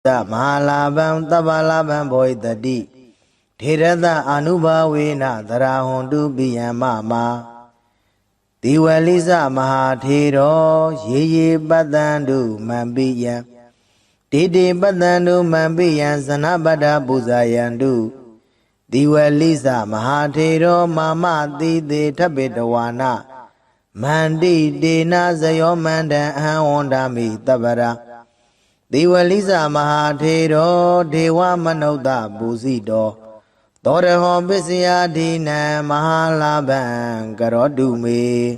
Mahalabam Tabalabam Boy the D Tirada Anubawina Darahundu Biyamama Diwaliza Mahatiro Ye Badandu Mambiya Didi Badandu Mambiya Zanabada Buzayandu Diwaliza Mahatiro Mama Didi Tabidawana Mandi Dina Zayomanda Hawandami Tabara Diwaliza Mahatero Dewa Manoda Buzido Doreho Bisya Dina Mahalaban Garodume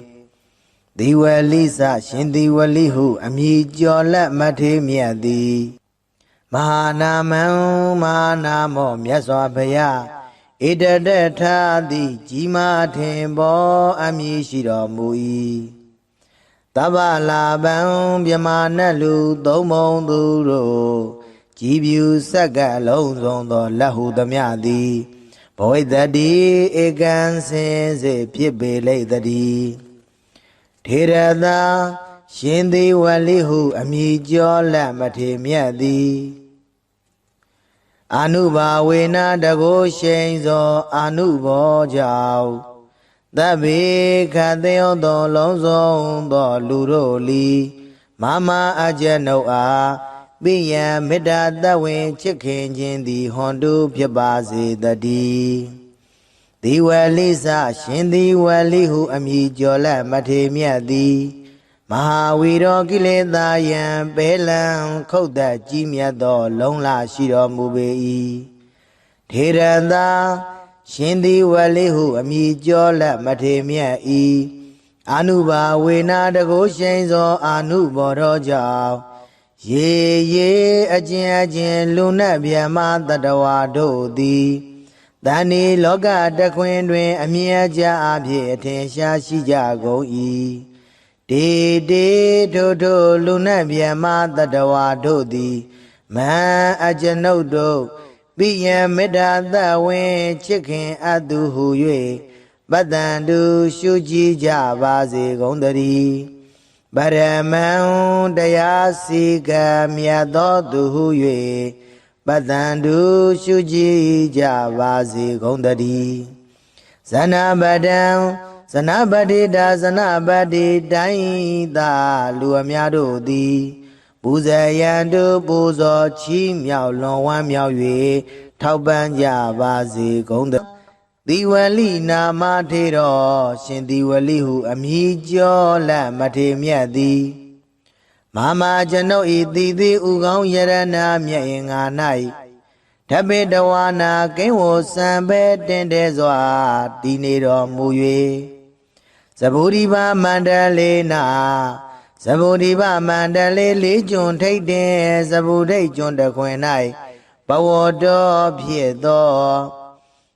Diwaliza Shindiwalihu Amijola Matimiadi Mahanamam Mahanamo Myaswabaya Idadeta Di Jima Tembo Amishiro Mui Tabalabam Yamanalu Domon Duro Jibu Saga Lonzo Lahu Damiadi Boy Daddy Egan Sense Piebele Daddy Tirada Shindi Walihu Amijola Matimiadi Anuba Wena Dago Shenzo Anubo Jau Dabi Kadeo do Lonzo do Luroli Mama Ajano Biya Mida Dawin Chicken Jindi Hondu Piabazi Dadi Diwaliza Shindi Walihu Amijola Matimiadi Mahawiro Gileda Yan Belan Koda Jimia do Longla Shiro Mubei Tiranda Shindi Walihu Amijola Matemia Anuba Wena Dago Shenzo Anubo Roja Ye Ajin Luna Biama Dadawado Di Dani Loga Daquindwe Amiaja Abye Tensha Shijago De Dodo Luna Biama Dadawado Di Ma Ajanodo Biya Meda Dawe Chicken Aduhu Yue Badandu Shuji Javazi Gondari Baraman Dayasiga Miado Duhu Yue Badandu Shuji Javazi Gondari Zanabadi da Zanabadi Daida Luamiado Di Buzayandu Buzo Chi Miao Long Wan Miao Yue Tauban Javazi Gonda Diwali Nama Tero Shindiwalihu Amijo La Matimiadi Mama Jano Ididi Ugong Yarana Mia Nai Tabidawana Kenwo Sambe Dendezwa Dinero Muye Zaburiba Mandalena Zaburiba Mandale Legion take the Zabude John the Quenai Bawodo Piedo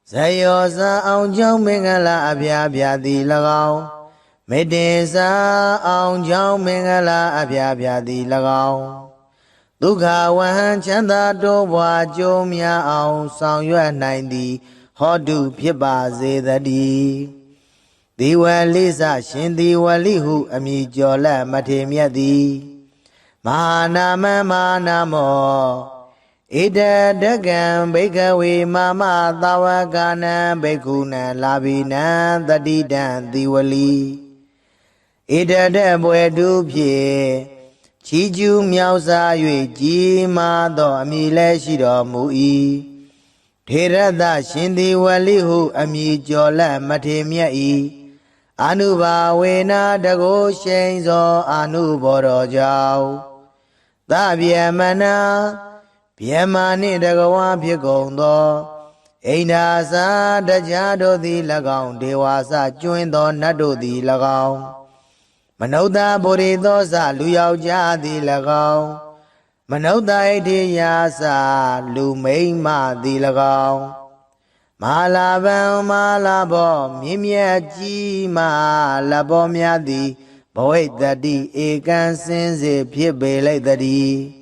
Zayosa Aunjong Mengala Abia di Lagao Medesa Aunjong Mengala Abia di Lagao Duka Wan Chanda Dowa Jomia Aung Sang Yuan 90 Hodu Piba Zedadi Diwaliza Shindi Walihu Amijola Matemiadi Manama Manamo Ida Dagan Bekawi Mama Tawagana Bekuna Labina Dadidan Diwali Ida Debwe Dupye Chiju Miausa Yue Jima Do Amile Shido Mui Tirada Shindi Walihu Amijola Matemiai Anuba Wena Dago Shenzo Anuboro Jau Dabia Mana Piamani Dagawa Piegondo Einasa Dajado di Lagao Dewasa Juindo Nado di Lagao Manoda Boridosa Luyao Jadi Lagao Manoda Ediyasa Lumeima di Lagao Malabam Malabo Mimia Jima Labo Miadi Boy Daddy Egan Sense Piebele Daddy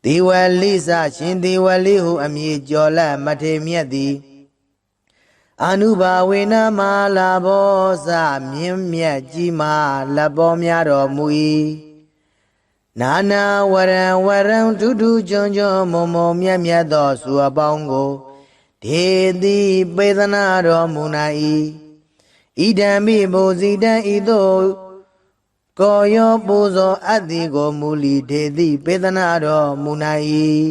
Diwaliza Shindi Walihu Amijola Matemiadi Anuba Wena Malabo Sa Mimia Jima Labo Miado Mui နာနာဝရံဝရံထူးထူးချွန်ချွန်မုံမုံမြတ်မြတ်သောစုအပေါင်းကိုဒေတိပေသနာတော်မူနိုင်ဣဒံမိဘုဇိတံဤသို့ကိုယောပူဇော်အပ်သည်ကိုမူလီဒေတိပေသနာတော်မူနိုင်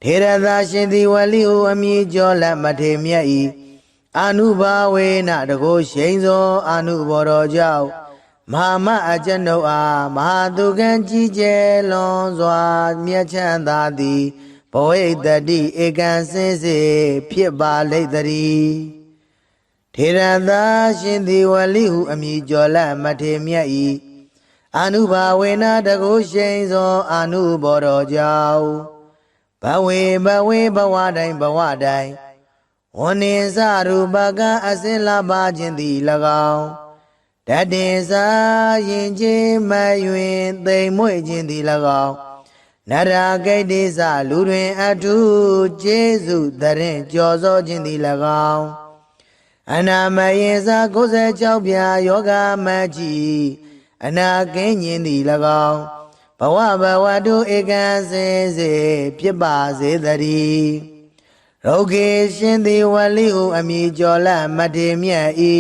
ထေရသာရှင်သည်ဝလိဟုအမည်ကျော်လက်မထေမြတ်ဤအာနုဘာဝေနတကိုရှိန်သောအာနုဘော်တော်ကြောင့်မဟာမအကျွန်ုပ်အားမဟာသူကံကြီးကျယ်လွန်စွာမြတ်ချမ်းသာသည်ဘဝိတ္တိဧကံစင်စေဖြစ်ပါလိမ့်တည်းထေရသာရှင်သည်ဝလိဟုအမည်ကျော်လက်မထေမြတ်ဤအာနုဘာဝေနတကိုရှိန်သောအာနုဘော်တော်ကြောင့်ဘဝေဘဝတိုင်းဘဝတိုင်းဝနိသရူပကအစင်လာပါခြင်းသည်၎င်းတတေသာယင်ခြင်းမယွင်သိမ်မွေ့ခြင်းသည်၎င်းနရဂိတေသလူတွင်အထုကျေစုတရင်ကြော်စောခြင်းသည်၎င်းအနာမယေသာ96ပြာယောဂမကြီးအနာကင်းခြင်းသည်၎င်းဘဝတုဧကံစင်စေဖြစ်ပါစေတည်းရောဂေရှင်သည်ဝလိဟုအမည်ကျော်လက်မထေမြတ်ဤ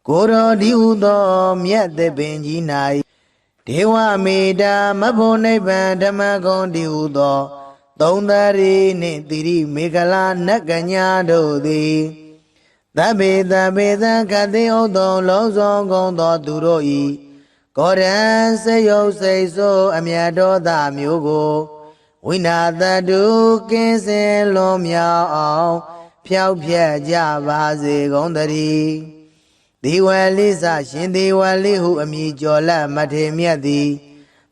ကိုရောဒီဟုသောမြတ်သပင်ကြီး၌ဒေဝမေတ္တာမဖို့နိဗ္ဗာန်ဓမ္မဂုံဒီဟုသောသုံးသရီနှင့်တိရိမေခလာနတ်ကညာတို့သည်သဗ္ဗေသခတိဥဒ္ဓံလုံးစုံကုန်သောသူတို့ဤကောရံစေယုတ်စိတ်ဆိုးအမြတ်တော်သာမျိုးကိုဝိနာတတုကင်းစင်လွန်မြောက်အောင်ဖြောက်ဖြက်ကြပါစေကုန်တည်းဒီဝလိစရှင်ဒီဝလိဟုအမည်ကျော်လက်မထေမြတ်သည်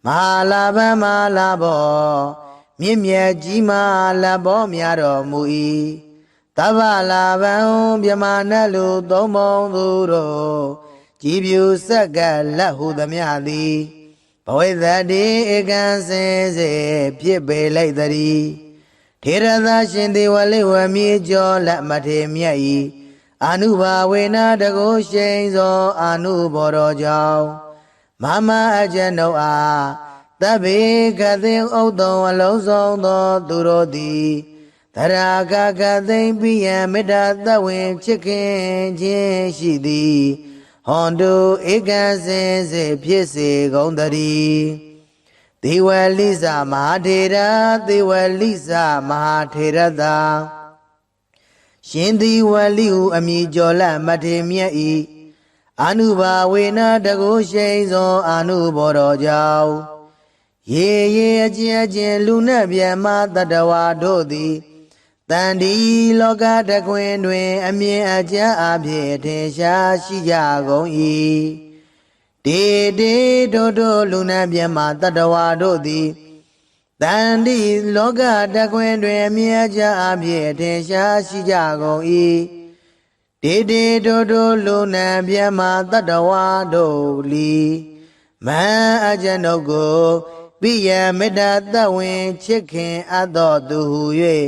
မဟာလာဘမဟာလာဘောမြင့်မြတ်ကြီးမာလဘောများတော်မူ၏တဗ္ဗလာဘံမြမနလူသုံးပုံသူတို့ကြည်ပြူဆက်ကလက်ဟုသမျှသည်ဘဝိသတိဧကံစင်စေဖြစ်ပေလိုက်တည်းထေရသာရှင်ဒီဝလိဝမြေကျော်လက်မထေမြတ်ဤအာနုဘာဝေနတကိုရှိန်သောအာနုဘော်တော်ကြောင့်မမအကျွန်ုပ်အားတဗ္ဗေကသိဥဒ္ဓံအလုံးစုံသောသူတို့သည်သရာကသိမ့်ပိယံမေတ္တာသဝင်ချစ်ခင်ခြင်းရှိသည်ဟွန်တုဧကံစင်စေဖြစ်စေကုန်တည်းဒေဝလိစမဟာထေရဒေဝလိစမဟာထေရသာရှင်ဒီဝလိဟုအမည်ကျော်လက်မထေမြတ်ဤအာနုဘာဝေနတကိုရှိန်သောအာနုဘော်တော်ကြောင့်ရေအကျဉ်လူနှင့်မြတ်မတတဝါတို့သည်တန်ဒီလောကတခွင်တွင်အမြင်အကျအဖြစ်ထင်ရှားရှိကြကုန်၏တေတို့လူနှင့်မြတ်မတတဝါတို့သည်တန်ဒီလောကတခွင်တွင်အမြင်အကျအဖြစ်ထင်ရှားရှိကြကုန်၏တေတို့လူနှင့်မြတ်မတတဝါတို့လီမန်အကျွန်ုပ်ကိုပိယမေတ္တာသဝင်ချစ်ခင်အပ်တော်သူဟု၍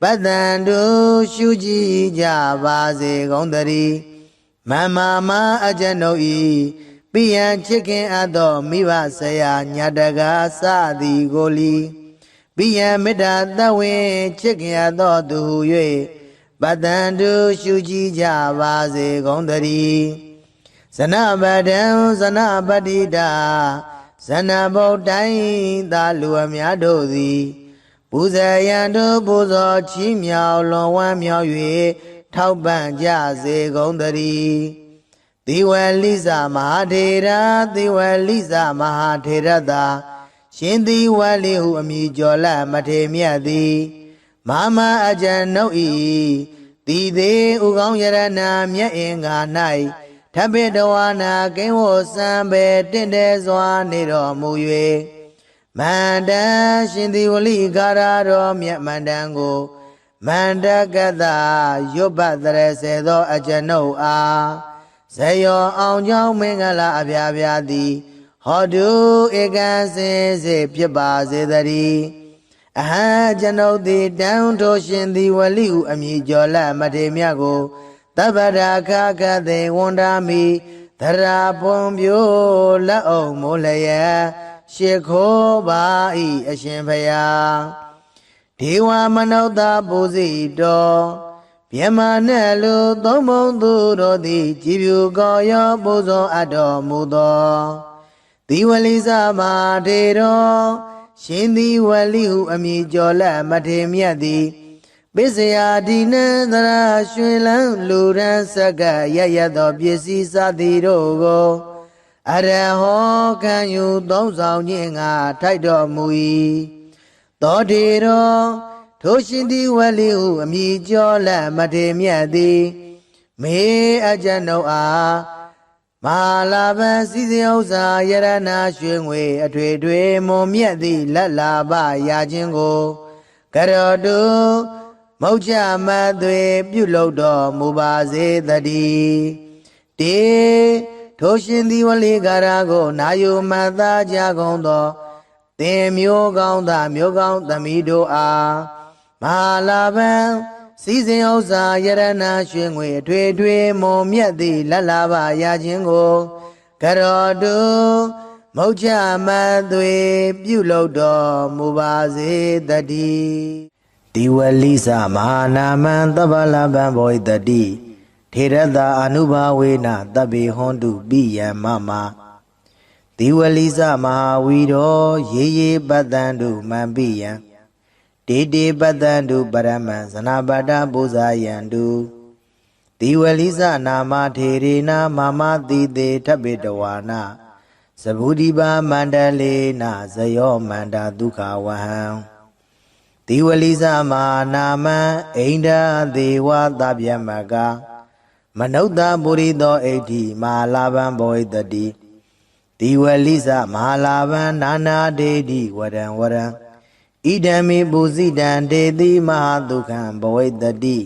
ပတ္တန်တို့ရှုကြည်ကြပါစေကုန်တည်းမမအကျွန်ုပ်ဤပိယံချစ်ခင်အပ်သောမိဘဆရာညာတကားစသည်ကိုလီပိယံမေတ္တာသဝင်ချစ်ခင်အပ်သောသူဟု၍ပတ္တန်တို့ရှုကြည်ကြပါစေကုန်တည်းဇနပဒံဇနပတိတာဇနဗုဒ္ဓိသာလူအများတို့သည်ပူဇေယံတို့ပူဇော်ချီးမြှောက်လွန်ဝမ်းမြောက်၍ထောက်ပံ့ကြစေကုန်တည်းသေဝလိစမဟာထေရသေဝလိစမဟာထေရသာရှင်သေဝလိဟုအမည်ကျော်လက်မထေမြတ်သည်မမအကျွန်ုပ်ဤတိသေးဥကောင်းယရဏမြတ်အင်္ဂါ၌ထပိတဝါနာကိဝောစံပေတင့်တယ်စွာနေတော်မူ၍မန္တရှင်သေဝလိကာရတော်မြတ်မန္တန်ကိုမန္တကတရွတ်ပတ်တရစေသောအကျွန်ုပ်အားဇယောအောင်ကြောင်းမင်္ဂလာအပြားပြားသည်ဟောတုဧကံစင်စေဖြစ်ပါစေတည်းအဟံကျွန်ုပ်သည်တန်ထိုရှင်သေဝလိဟုအမည်ကျော်လက်မထေမြတ်ကိုတပ္ပရာခကသေဝန္တာမိသ သရာပွန်ပြိုးလက်အောင်မိုးလျက်ရှေခိုးပါဤအရှင်ဖယားဒေဝမနုဿပူဇိတော်မြမနဲ့လူသုံးဘုံသူတို့သည်ကြည်ဖြူကောရောပူဇော်အပ်တော်မူသောသီဝလိစမထေတော်ရှင်သီဝလိဟုအမည်ကျော်လက်မထေမြတ်သည်ပိစယဒီနံသရရွှေလန်းလူရန်စက္ကရရသောပစ္စည်းစသည်တို့ကိုအရဟောခံယူသုံးဆောင်ခြင်းငါထိုက်တော်မူ၏သောထေတော်ထိုရှင်သီဝလိဟုအမည်ကျော်လက်မထေမြတ်သည်မေအကျဉ်ုပ်အားမဟာလာဘံစည်းစိမ်ဥစ္စာယရနာရွှေငွေအထွေထွေမွန်မြတ်သည့်လက်လာပရာခြင်းကိုကရောတုမௌချမသွေပြုလုပ်တော်မူပါစေတည်းတေထိုရှင်သီဝလိကာရကိုနာယုမတ်သားကြကုန်သောသင်မျိုးကောင်းသားမျိုးကောင်းသမီးတို့အားမဟာလာဘံစည်းစိမ်ဥစ္စာယရနာရွှေငွေအထွေထွေမွန်မြတ်သည့်လက်လာပရာခြင်းကိုကရောတုမௌချမသွေပြုလုပ်တော်မူပါစေတည်းဒီဝလိစမဟာနာမံသဗ္ဗလဗံဘောဣတတိထေရတအနုဘာဝေနတဗ္ဗေဟွန်တုပိယံမမဒီဝလိစမဟာဝီရောရေရေပတ္တံတုမံပိယံတေတေပတ္တံတုပရမံဇနာပတ္တပူဇာယံတုဒီဝလိစနာမထေရေနာမမတိတေထဗ္ဗေတဝါနာသဗုဒိပါမန္တလေနာဇယောမန္တာဒုက္ခဝဟံဒီဝလိစမဟာနာမံအိန္ဒာဒေဝသဗ္ဗယမကမနုဿပုရိသောဣဋ္ဌိမဟာလာဘံဘောဣတတိဒီဝလိစမဟာလာဘံနာနာဒေတိဝရံဝရံဣဒံမေပုဇိတံဒေတိမဟာဒုက္ခံဘောဣတတိ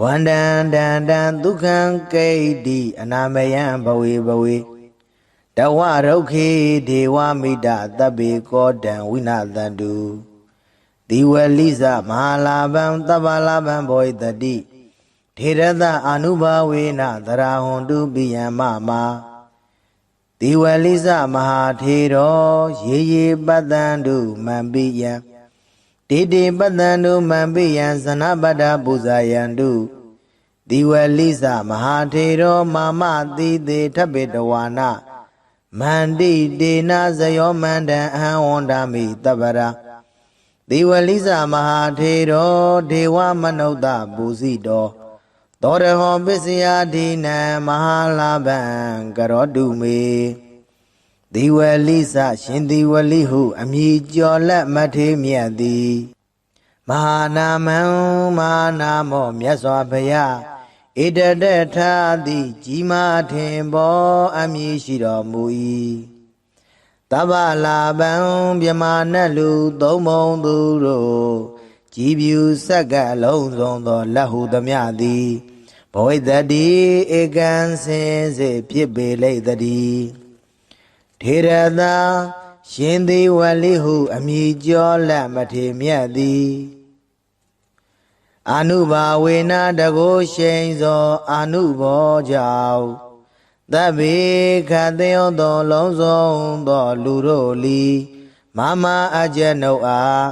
ဝန္တံတံတံဒုက္ခံကိဋ္တိအနာမယံဘဝေဘဝေတဝရုက္ခေဒေဝမိတသဗ္ဗေကောတံဝိနာသန္တုဒီဝလိစမဟာလာဘံသဗ္ဗလာဘံဘောဣတတိထေရတအာနုဘာဝေနသရာဟွန်တုပိယံမမဒီဝလိစမဟာထေရောရေရေပတ္တံတုမံပိယံတေတေပတ္တံတုမံပိယံဇနပတ္တပူဇာယံတုဒီဝလိစမဟာထေရောမာမတိတေထဗ္ဗေတဝါနာမန္တိတေနဇယောမန္တံအဟံဝန္တာမိတပ္ပရာဒီဝလိစမဟာထေရောဒေဝမနုဿပူဇိတောသောရဟောပစ္စယဒီနံမဟာလာဘံကရောတုမေဒီဝလိစရှင်ဒီဝလိဟုအမည်ကျော်လက်မထေမြတ်သည်မဟာနာမံမဟာနာမောမြတ်စွာဘုရားဣတတထာတိကြီးမားထင်ပေါ်အမည်ရှိတော်မူ၏သဗ္ဗလာဘံမြမနတ်လူသုံးဘုံသူတို့ကြည်ဖြူစက္ကလုံးစုံသောလက်ဟုသမျှသည်ဘောဣတတိဧကံစင်စေဖြစ်ပေလိမ့်တည်းထေရသာရှင်သီဝလိဟုအမည်ကျော်လက်မထေမြတ်သည်အာနုဘာဝေနတကိုရှိန်သောအာနုဘောကြောင့်သဗ္ဗေခတေယောသောလုံးစုံသောလူတို့လီမမအကျဉ်ုပ်အား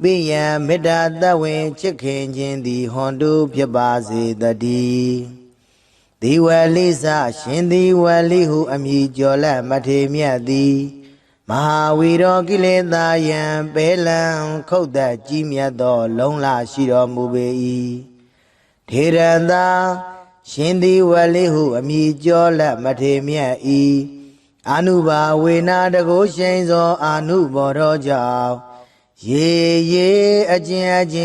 ပိယံမေတ္တာတဝင်ချစ်ခင်ခြင်းသည်ဟွန်တုဖြစ်ပါစေတည်းဒီဝလိစရှင်ဒီဝလိဟုအမည်ကျော်လက်မထေမြတ်သည်မဟာဝီရောကိလေသာယံပေလံခုတ်သက်ကြီးမြတ်သောလုံးလရှိတော်မူပေ၏ထေရသာရှင်ဒီဝလိဟုအမည်ကျော်လက်မထေမြတ်၏အာနုဘာဝေနတကိုရှိန်သောအာနုဘောတော်ကြောင့်ရေရေအကျ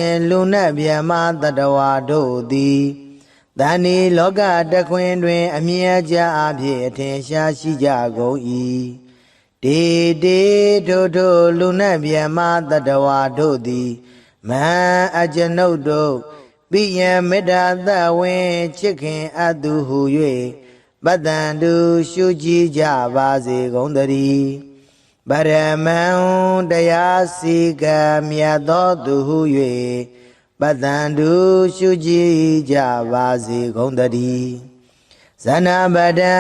ဉ်လူနတ်ဗျမတတဝါတို့သည်တဏီလောကတခွင်တွင်အမြဲကြအဖြစ်အထင်ရှားရှိကြကုန်၏တေတေထိုထိုလူနတ်ဗျမတတဝါတို့သည်မဟံအကျွန်ုပ်တို့ပိယံမေတ္တာသဝင်ချစ်ခင်အပ်သူဟု၍ပတ္တံတုရှုကြည်ကြပါစေကုန်သတည်းပရမံတရားစီကံမြတ်သောသူဟု၍ပတ္တံတုရှုကြည်ကြပါစေကုန်သတည်းဇနပတံ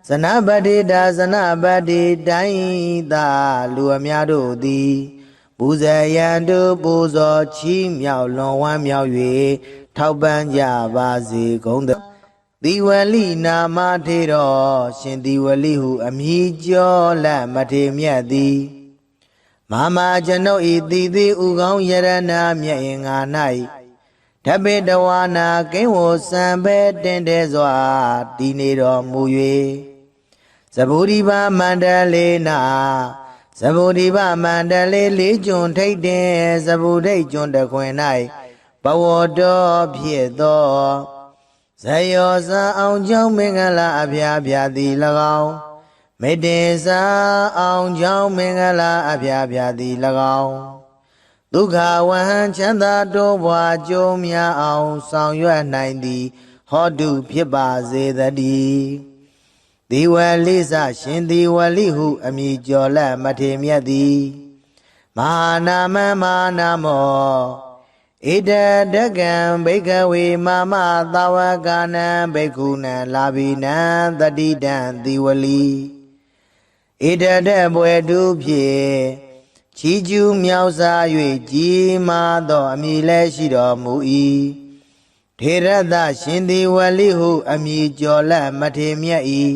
ဇနပတိတာဇနပတိတိုင်းသာလူအများတို့သည်ပူဇေယံတို့ပူဇော်ချီးမြှောက်လွန်ဝမ်းမြောက်၍ထောက်ပံ့ကြပါစေကုန်သသီဝလိနာမထေတော်ရှင်သီဝလိဟုအမည်ကျော်လက်မထေမြတ်သည်မာမကျွန်ုပ်ဤတည်သည်ဥကောင်းယရနာမြတ်င်္ဂါ၌ဓပေတဝါနာကိန်းဝစံပဲတင်တဲ့စွာတည်နေတော်မူ၍ဇဗုဒိဗမန္တလေးနာဇဗုဒိဗမန္တလေးလေးကျွန်းထိတ်တင်ဇဗုဒိတ်ကျွန်းတခွင်၌ဘဝတော်ဖြစ်သောဇယောဇာအောင်ကျောင်းမင်္ဂလာအဖျားဖျားသည်၎င်းမေတ္တေစာအောင်ကျောင်းမင်္ဂလာအဖျားဖျားသည်၎င်းဒုက္ခဝဟံချမ်းသာတိုးပွားကြိုးများအောင်ဆောင်ရွက်နိုင်သည်ဟောတုဖြစ်ပါစေတည်းဒီဝလိစရှင်ဒီဝလိဟုအမည်ကျော်လက်မထေမြတ်သည်မဟာနာမမဟာနာမောဣဒဒကံဘိကဝေမမသာဝကနံဘိက္ခုနံလာဘိနံတတိတံဒီဝလိဣဒဒဘွယ်တုဖြင့်ချီးကျူးမြောက်စား၍ကြီးမားသောအမည်လည်းရှိတော်မူ၏ထေရသရှင်ဒီဝလိဟုအမည်ကျော်လက်မထေမြတ်၏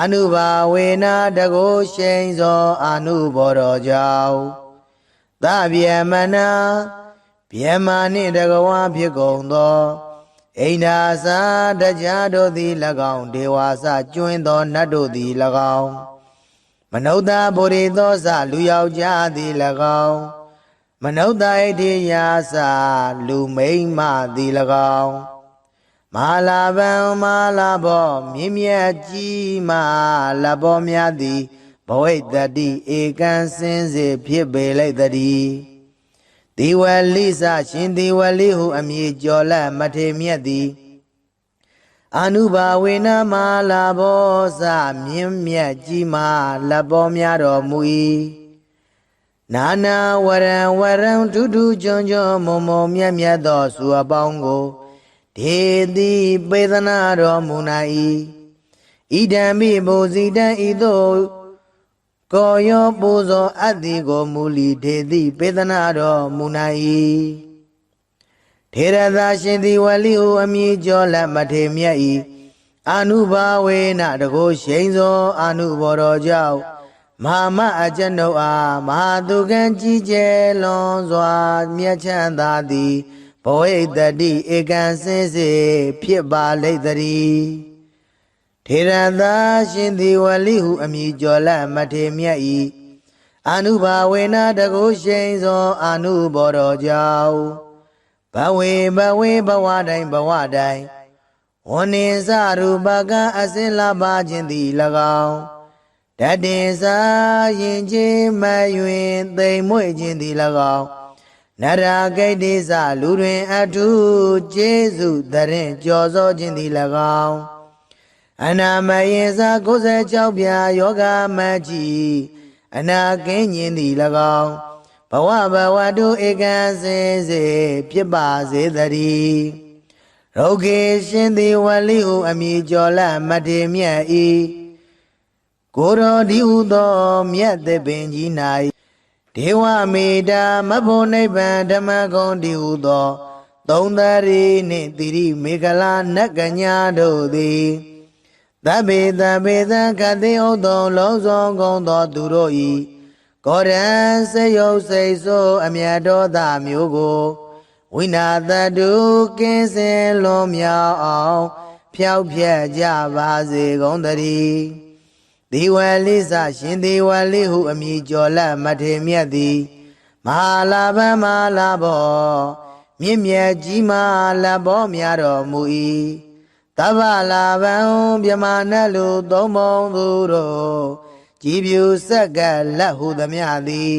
အနုဘာဝေနာတကိုရှိန်သောအနုဘောတော်ကြောင့်သဗ္ဗမနာဗျမနှင့်တကဝါဖြစ်ကုန်သောအိန္ဒာစာတရားတို့သည်၎င်းဒေဝါစကျွင်းသောနတ်တို့သည်၎င်းမနုဿဗုရိသောစလူယောက်ျားသည်၎င်းမနုဿဣတိယာစလူမိန်းမသည်၎င်းမဟာလာဗံမဟာလာဘောမြင့်မြတ်ကြီးမလဘောများသည်ဘဝိတ္တိဧကံစင်စေဖြစ်ပေလိုက်တည်းဒီဝလိစရှင်ဒီဝလိဟုအမည်ကျော်လက်မထေမြတ်သည်အနုဘာဝေနမလာဘောစမြင့်မြတ်ကြီးမာလက်ပေါ်များတော်မူ၏နာနာဝရံဝရံဒုဒုကျွန်းကျွန်းမုံမုံမြတ်မြတ်သောစုအပေါင်းကိုဒေတိပေသနာတော်မူနိုင်၏ဣဒံမိဘုဇိတံဤသို့ကိုယောပူဇော်အပ်သည်ကိုမူလီဒေတိပေသနာတော်မူနိုင်၏ထေရသာရှင်သည်ဝလိဟုအမည်ကျော်လက်မထေမြတ်၏အနုဘာဝေနတကိုရှိန်သောအနုဘောတော်ကြောင့်မဟာမအကျွန်ုပ်အားမဟာသူကံကြီးကျယ်လွန်စွာမြတ်ချမ်းသာသည်ဘဝိတ္တိဧကံစင်စေဖြစ်ပါလိမ့်တည်းထေရသာရှင်သည်ဝလိဟုအမည်ကျော်လက်မထေမြတ်၏အနုဘာဝေနတကိုရှိန်သောအနုဘောတော်ကြောင့်ဘဝေဘဝတိုင်းဝန္နေစရူပကအစင်လာပါခြင်းသည်၎င်းတတေစာရင်ချင်းမယွင်သိမ်မွေ့ခြင်းသည်၎င်းနရာဂိတ်တိစလူတွင်အထုကျေးဇူးတရင်ကြော်စောခြင်းသည်၎င်းအနာမယေစာ96ပြာယောဂမကြီးအနာကင်းခြင်းသည်၎င်းဘဝတုဧကံစင်စေဖြစ်ပါစေတည်းရုဂေရှင်သည်ဝလိဟုအမည်ကျော်လက်မထေမြတ်၏ကိုရောဒီဟုသောမြတ်သပင်ကြီး၌ဒေဝမေတာမဖို့နိဗ္ဗာန်ဓမ္မဂုံဒီဟုသောသုံးသရီနှင့်တိရိမေခလာနတ်ကညာတို့သည်သဗ္ဗေသခတိဥဒ္ဒောလုံးစုံကုန်သောသူတို့၏ကောရံစေယုတ်စိတ်ဆိုးအမြတ်တော်သားမျိုးကိုဝိနာတတုကင်းစင်လွန်မြောက်အောင်ဖျောက်ဖျက်ကြပါစေကုန်တည်းဒီဝလိစရှင်ဒီဝလိဟုအမည်ကျော်လက်မထေမြတ်သည်မဟာလာဗံမဟာလာဘောမြင့်မြတ်ကြီးမာလက်ဘောများတော်မူ၏သဗ္ဗလာဗံမြမနလူသုံးပုံသူတို့ကြည်ပြူဆက်ကလက်ဟုသမျှသည်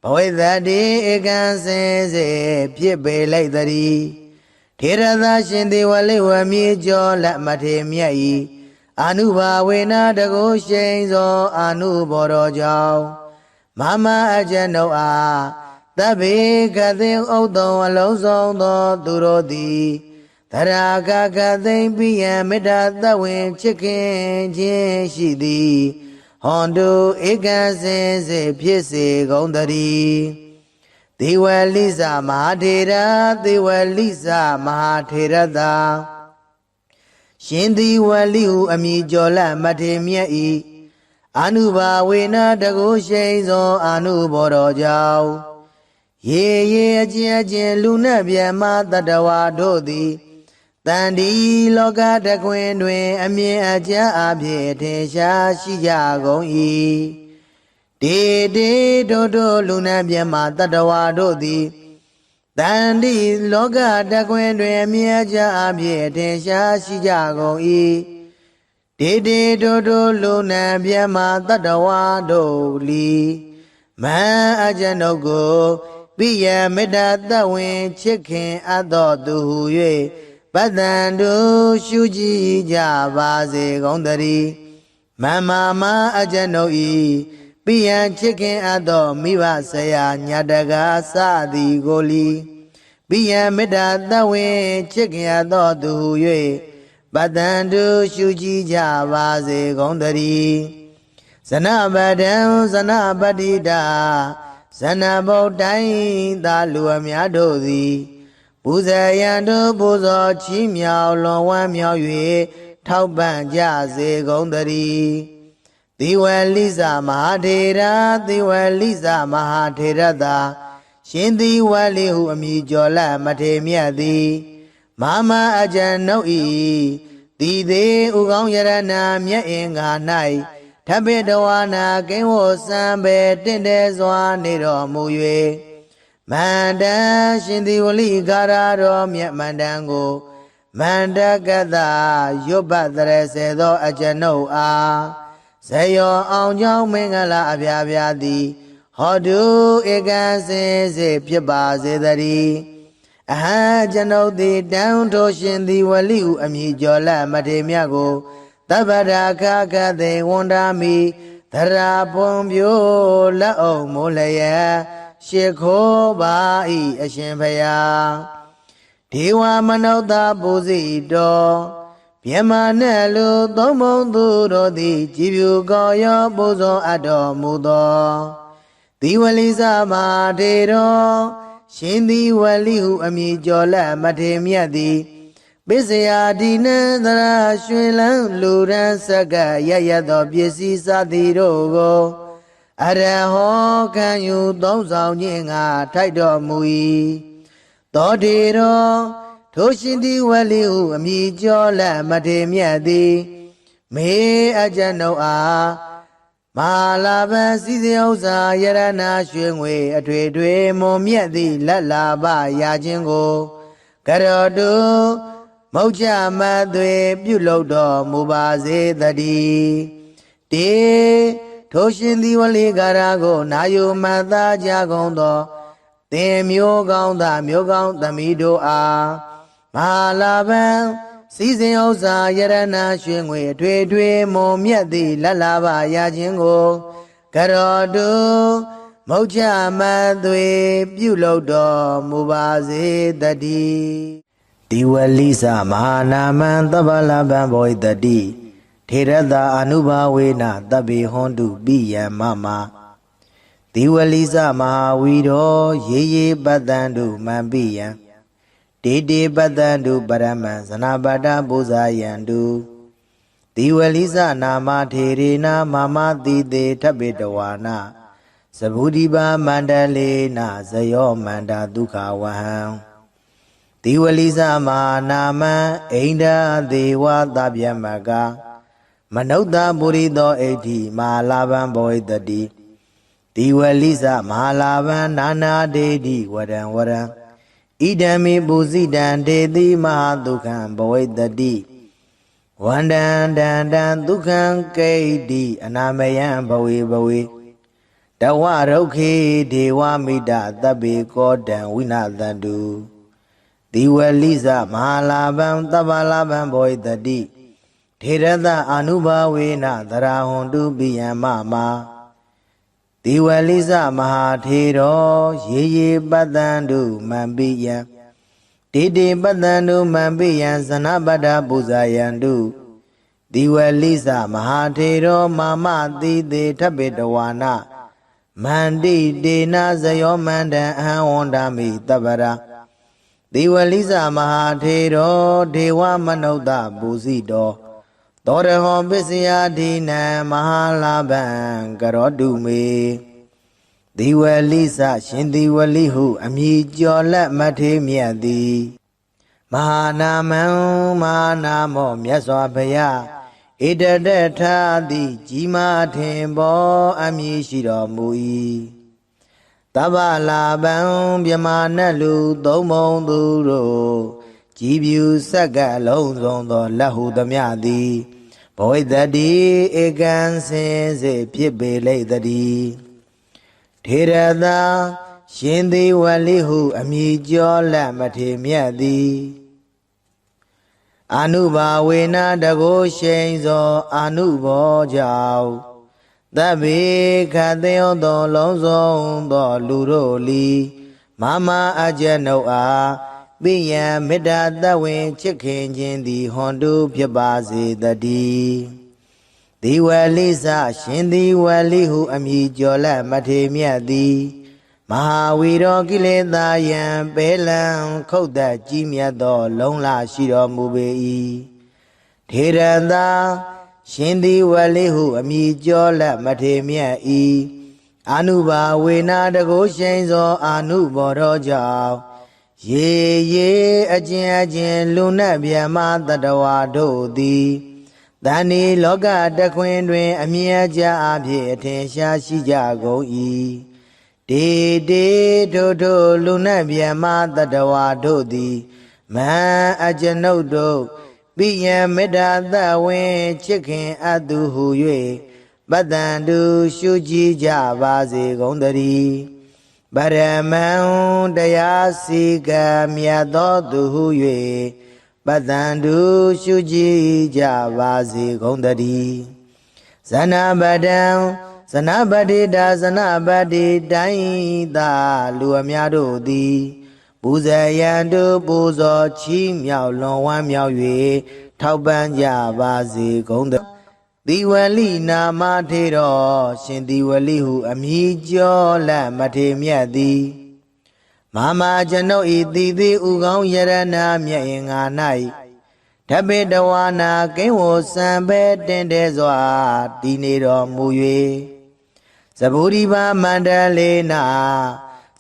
ဘဝိတ္တိဧကံစင်စေဖြစ်ပေလိုက်တည်းထေရသာရှင်ဒီဝလိဝမြေကျော်လက်မထေမြတ်၏အနုဘာဝေနာတကိုရှိန်သောအနုဘောတော်ကြောင့်မမအကျွန်ုပ်အားသဗ္ဗေကတိဥဒ္ဒောအလုံးစုံသောသူတို့သည် သရာကကသိမ့်ပိယံမေတ္တာသဝင်ချစ်ခင်ခြင်းရှိသည်ဟွန်တုဧကံစင်စေဖြစ်စေကုန်တည်းသေဝလိစမဟာထေရသေဝလိစမဟာထေရတာရှင်သည်ဝလိဟုအမည်ကျော်လမထေမြတ်ဤအာနုဘာဝေနတကုရှိန်သောအာနုဘောတော်ကြောင့်ရေရေအကျဉ်အကျဉ်လူနှင့်ဗျမတတဝါတို့သည်တန်ဒီလောကတခွင်တွင်အမြင်အကျအဖြစ်ထင်ရှားရှိကြကုန်၏တေတေတို့တို့လူနှင့်ဗျမတတဝါတို့သည်တန်ဒီလောကတခွင်တွင်အမြင်အကျအဖြစ်ထင်ရှားရှိကြကုန်၏တေတေတို့တို့လူနှင့်ဗျမတတဝါတို့လီမန်အကျဉ်ုပ်ကိုပိယမေတ္တာသဝင်ချစ်ခင်အပ်တော်သူဟု၍ပတ္တန်တို့ရှုကြည်ကြပါစေကုန်တည်းမမမအကျဉ်ုပ်ဤပိယချစ်ခင်အပ်တော်မိဘဆရာညာတကားစသည်ကိုလီပိယမေတ္တာသဝင်ချစ်ခင်အပ်တော်သူဟု၍ပတ္တန်တို့ရှုကြည်ကြပါစေကုန်တည်းဇနပဒံဇနပတိတာဇနဗုဒ္ဓိုင်းသာလူအများတို့သည်ပူဇေယံတို့ပူဇော်ချီးမြှောက်လွန်ဝမ်းမြောက်၍ထောက်ပံ့ကြစေကုန်တည်းသီဝလိစမဟာထေရသီဝလိစမဟာထေရတာရှင်သီဝလိဟုအမည်ကျော်လမထေမြတ်သည်မမအကျဉ်ုပ်ဤသီသေးဥကောင်းယရဏမြတ်အင်္ဂါ၌ထပိတဝါနာကိဉ္ဝစံပေတင့်တယ်စွာနေတော်မူ၍မန္တန်ရှင်သီဝလိဂါရတော်မြတ်မန္တန်ကိုမန္တကတရွတ်ပတ်တရစေသောအကျဉ်ုပ်အားဇယောအောင်ကြောင်းမင်္ဂလာအပြာပြာသည်ဟောတုဧကံစင်စေဖြစ်ပါစေတည်းအဟံကျွန်ုပ်သည်တန်ထိုရှင်သီဝလိဟုအမည်ကျော်လမထေမြတ်ကိုတပ္ပရာခခသေဝန္ဒာမိသရာပွန်ပြိုလက်အောင်မိုးလျက်ရှ िख ိုးပါဤအရှင်ဖယားဒေဝမနုဿပူဇိတော်မြမနဲ့လူသုံးဘုံသူတို့သည်ကြည်ဖြူကောရောပူဇော်အပ်တော်မူသောသီဝလိစမထေတော်ရှင်သီဝလိဟုအမည်ကျော်လမထေမြတ်သည်ပစ္စယဒီနသရာရွှင်လန်းလူရန်စကရရသောပစ္စည်းစသည်တို့ကိုအရဟောခံယူသုံးဆောင်ခြင်းငါထိုက်တော်မူ၏သောတေတော်ထိုရှင်သီဝလိဟုအမည်ကျော်လမထေမြတ်သည်မေအကျဉ်ုပ်အားမဟာလာဘစီစဉ်ဥစ္စာယရဏရွှေငွေအထွေထွေမွန်မြတ်သည့်လက်လာပရာခြင်းကိုကရောတုမုတ်ချမသွေပြုလုပ်တော်မူပါစေတည်းတေထိုရှင်သီဝလိဂါရကိုနာယုမတ်သားကြကုန်သောသင်မျိုးကောင်းသားမျိုးကောင်းသမီးတို့အားမဟာလာဘံစီစဉ်ဥစ္စာယရဏရွှေငွေအထွေထွေမွန်မြတ်သည့်လက်လာပါရခြင်းကိုကရောတုမုတ်ချမသွေပြုလုပ်တော်မူပါစေတည်းဒီဝလိစမဟာနာမံသဗ္ဗလဗံဘောဣတတိထေရတာအနုဘာဝေနတဗ္ဗေဟွန်တုပိယံမမဒီဝလိစမဟာဝီရောရေရေပတ္တံတုမံပိယံတေတေပတ္တံတုပရမံဇနာပတ္တပူဇာယံတုဒီဝလိစနာမထေရေနမမတိတေထပိတဝါနာသဗုဒိပါမန္တလေနဇယောမန္တာဒုက္ခဝဟံဒီဝလိစမဟာနာမံအိန္ဒာဒေဝသဗျမကမနုဿပုရိသောဣဋ္ဌိမဟာလာဘံဘောဣတတိဒီဝလိစမဟာလာဘံနာနာဒေတိဝရံဝရံဣဒံမေပုဇိတံဒေတိမဟာဒုက္ခံဘောဣတတိဝန္တံတံတံဒုက္ခံကိဋ္တိအနာမယံဘဝေဘဝေတဝရုခေဒေဝမိတသဗ္ဗေကောတံဝိနာသတုဒီဝလိစမဟာလာဘံသဗ္ဗလာဘံဘောဣတတိထေရတအာနုဘာဝေနသရာဟွန်တုပိယံမမဒီဝလိစမဟာထေရောရေရေပတ္တံတုမံပိယံ တေတေပတ္တန္တုမံပိယံဇနပတ္တပူဇာယန္တုဒီဝလိသမဟာထေရောမာမတိတေထပိတဝါနမန္တိတေနဇယောမန္တံအဟံဝန္ဒမိတပ္ပရာဒီဝလိသမဟာထေရောဒေဝမနုဿပူဇိတောသောရဟောပစ္စယဒိနံမဟာလာဘံကရောတုမေဒီဝလိသရှင်ဒီဝလိဟုအမည်ကျော်လက်မထေမြတ်သည်မဟာနာမံမဟာနာမောမြတ်စွာဘုရားဣတတထာတိကြီးမားထင်ပေါ်အမည်ရှိတော်မူ၏တဗ္ဗလာဘံမြမနတ်လူသုံးပုံသူတို့ကြည်ပြူဆက်ကလုံးစုံသောလက်ဟုသမျှသည်ဘဝိတ္တိဧကံစင်စေဖြစ်ပေလိမ့်တည်းထေရသာရှင်သေဝလိဟုအမည်ကျော်လက်မထေမြတ်သည်အနုဘာဝေနတကိုရှိန်သောအနုဘောကြောင့်သဗ္ဗေခသေယောသောလုံးစုံသောလူတို့လီမမအကျဉ်ုပ်အားပိယံမေတ္တာတဝင်ချစ်ခင်ခြင်းသည်ဟွန်တုဖြစ်ပါစေတည်းဒီဝလိသရှင်ဒီဝလိဟုအမည်ကျော်လက်မထေမြတ်သည်မဟာဝီရောကိလေသာယံပေလံခုတ်သက်ကြီးမြတ်သောလုံလရှိတော်မူပေ၏ထေရသာရှင်ဒီဝလိဟုအမည်ကျော်လက်မထေမြတ်၏အနုဘာဝေနာတကိုရှိန်သောအနုဘောတော်ကြောင့်ရေရေအကျဉ်လူနတ်ဗျမတတဝါတို့သည်တဏ္ဍီလောကတခွင်တွင်အမြဲကြအဖြစ်အထင်ရှားရှိကြကုန်၏တေတေထိုလူနတ်ဗျမတတဝါတို့သည်မဟံအကျွန်ုပ်တို့ပိယံမေတ္တာသဝင်ချစ်ခင်အပ်သူဟု၍ပတ္တန္တုရှုကြည်ကြပါစေကုန်သတည်းပရမံတရားစီကံမြတ်သောသူဟု၍ပတ္တန္တုရှုကြည်ကြပါစေကုန်သတည်းဇနပတံဇနပတိတာဇနပတိတိုင်းသာလူအများတို့သည်ပူဇေယံတုပူဇော်ချီးမြှောက်လွန်ဝမ်းမြောက်၍ထောက်ပံ့ကြပါစေကုန်သဒီဝလိနာမထေရောရှင်ဒီဝလိဟုအမည်ကျော်လက်မထေမြတ်သည်မမကျွန်ုပ်ဤတိတိဥကောင်းယရဏမြတ်င်္ဂါ၌ဓပိတဝါနာကိဝောစံပဲတင်တဲ့စွာတည်နေတော်မူ၍သဗ္ဗုဒိဗမန္တလေးနာ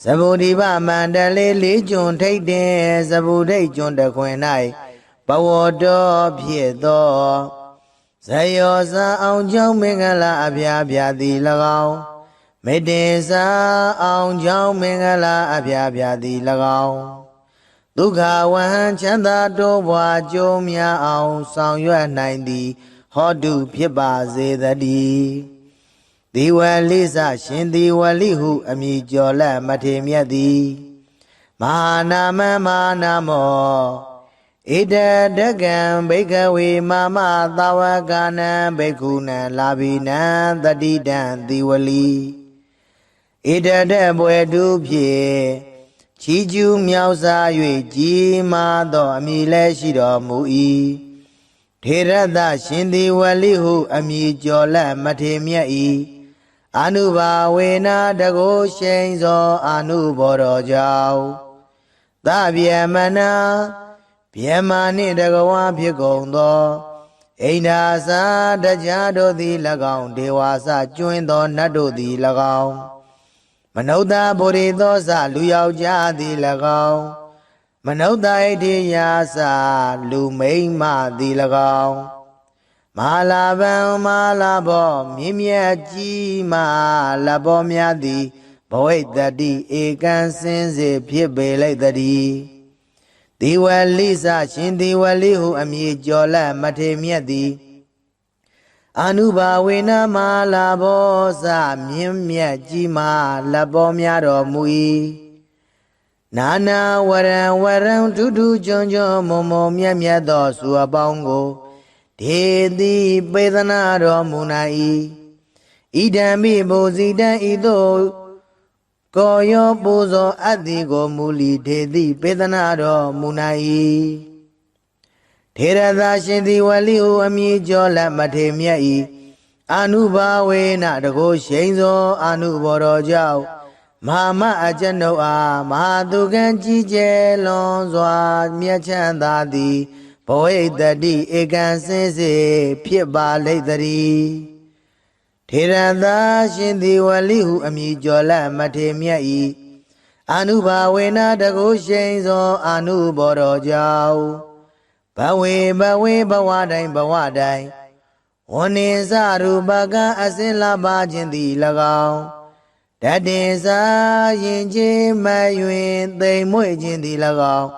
သဗ္ဗုဒိဗမန္တလေးလေးကျွန်းထိတ်တင်သဗ္ဗုဒိတ်ကျွန်းတခွင်၌ဘဝတော်ဖြစ်သောဇယောဇာအောင်ကြောင့်မင်္ဂလာအဖျားဖျားသည်၎င်းမေတ္တေစာအောင်ကြောင့်မင်္ဂလာအဖျားဖျားသည်၎င်းဒုက္ခဝဟံချမ်းသာတိုးပွားကြိုးများအောင်ဆောင်ရွက်နိုင်သည်ဟောတုဖြစ်ပါစေတည်းဒီဝလိသရှင်ဒီဝလိဟုအမည်ကျော်လက်မထေမြတ်သည်မဟာနာမမဟာနာမောဣတတကံဘိက္ခဝေမမသာဝကနံဘိက္ခုနံလာဘိနံတတိတံဒီဝလိဣတတဘွယ်တုဖြင့်ချီးကျူးမြောက်စား၍ကြီးမားသောအမည်လည်းရှိတော်မူ၏ထေရသရှင်ဒီဝလိဟုအမည်ကျော်လက်မထေမြတ်၏အနုဘာဝေနာတကိုရှိန်သောအနုဘောတော်ကြောင့်သဗျမနာဗျမနှင့်တကဝါဖြစ်ကုန်သောအိန္ဒာစာတရားတို့သည်၎င်းဒေဝါစကျွင်းသောနတ်တို့သည်၎င်းမနုဿဗုရိသောစလူယောက်ျားသည်၎င်းမနုဿဣတိယာစလူမိန်းမသည်၎င်းမဟာလာဘံမဟာလာဘောမြင့်မြတ်ကြီးမလဘောများသည်ဘဝိတ္တိဧကံစင်စေဖြစ်ပေလိမ့်တည်းဒီဝလိသရှင်ဒီဝလိဟုအမည်ကျော်လက်မထေမြတ်သည်အနုဘာဝေနမဟာလာဘောစမြင့်မြတ်ကြီးမလဘောများတော်မူ၏နာနာဝရံဝရံဒုဒုကျွန်းကျွန်းမုံမုံမြတ်မြတ်သောစုအပေါင်းကိုဒေတိပေသနာတော်မူနိုင်၏ဣဒံမိဘုဇိတံဤသို့ ကောယောပူဇော်အတ္တိကိုမူလီဒေတိပေဒနာတော်မူနိုင်ထေရသာရှင်သည်ဝလိဟုအမည်ကျော်လက်မထေမြတ်၏အာနုဘာဝေနတကိုရှိန်သောအာနုဘော်တော်ကြောင့်မဟာမအကျဉ်ုပ်အားမဟာသူကံကြီးကျယ်လွန်စွာမြတ်ချမ်းသာသည်ဘဝိတ္တိဧကံစင်စေဖြစ်ပါလိမ့်တည်းထေရသာရှင်သည်ဝလိဟုအမည်ကျော်လက်မထေမြတ်၏အာနုဘာဝေနတကိုရှိန်သောအာနုဘော်တော်ကြောင့်ဘဝေဘဝတိုင်းဝနေစရူပကအစင်လာပါခြင်းသည်၎င်းတတင်စာရင်ချင်းမယွင်သိမ်မွေ့ခြင်းသည်၎င်း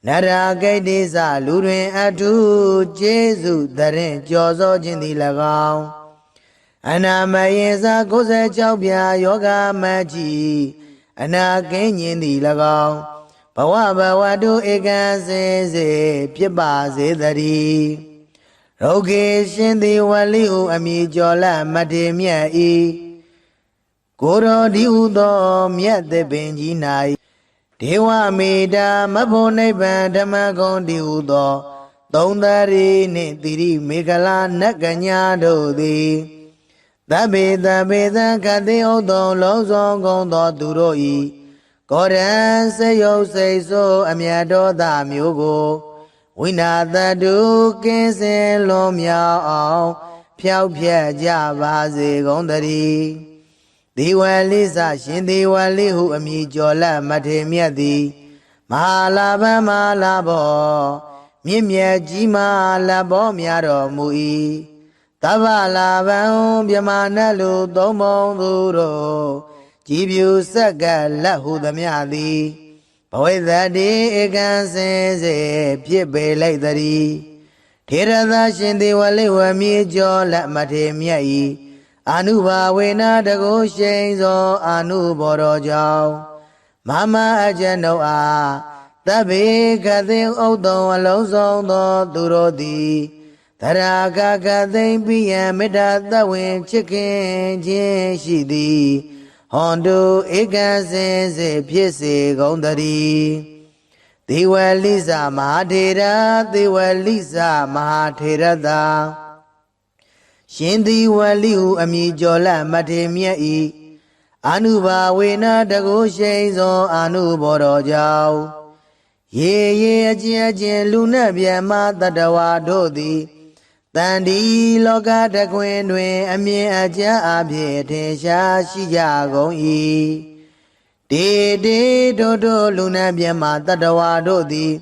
နရာဂိတ်တိစလူတွင်အထုကျေးဇူးတရင်ကြော်စောခြင်းသည်၎င်းအနာမယေစာ96ပြာယောဂမကြီးအနာကင်းခြင်းသည်၎င်းဘဝတုဧကံစင်စေဖြစ်ပါစေတည်းရုဂေရှင်သည်ဝလိဟုအမည်ကျော်လက်မထေမြတ်၏ကိုရောဒီဟုသောမြတ်သပင်ကြီး၌ဒေဝမေတ္တာမဖို့နိဗ္ဗာန်ဓမ္မဂုံဒီဟုသောသုံးသရီနှင့်တိရိမေခလာနတ်ကညာတို့သည်သဗ္ဗေသခတိဥဒ္ဒောလုံးစုံကုန်သောသူတို့၏ကောရံစေယုတ်စိတ်ဆိုးအမြတ်တော်သားမျိုးကိုဝိနာတတုကင်းစင်လွန်မြောက်အောင်ဖြောက်ဖြက်ကြပါစေကုန်တည်းဒီဝလိစရှင်ဒီဝလိဟုအမည်ကျော်လက်မထေမြတ်သည်မဟာလာဘမဟာလာဘောမြင့်မြတ်ကြီးမာလဘောများတော်မူ၏တဗ္ဗလာဘံမြမနတ်လူသုံးပုံသူတို့ကြည်ပြူဆက်ကလက်ဟုသမျှသည်ဘဝိသတိဧကံစင်စေဖြစ်ပေလိုက်တည်းထေရသာရှင်သည်ဝလိဝမြေကျော်လက်မထေမြတ်၏အာနုဘာဝေနတကိုရှိန်သောအာနုဘော်တော်ကြောင့်မမအကျဉ်ုပ်အားသဗ္ဗေကသိဥဒ္ဒောအလုံးစုံသောသူတို့သည်သရာကသိမ့်ပိယံမေတ္တာသဝေချစ်ခင်ခြင်းရှိသည်ဟွန်တုဧကံစင်စေဖြစ်စေကုန်တည်းသေဝလိစမဟာထေရသေဝလိစမဟာထေရသာရှင်သေဝလိဟုအမည်ကျော်လက်မထေမြတ်၏အာနုဘာဝေနတကိုရှိန်သောအာနုဘော်တော်ကြောင့်ရေအကျဉ်လူနှင့်မြတ်မတတဝါတို့သည်တန်ဒီလောကတခွင်တွင်အမြင်အကျအဖြစ်ထင်ရှားရှိကြကုန်၏တေတို့လူနှင့်မြတ်မတတဝါတို့သည်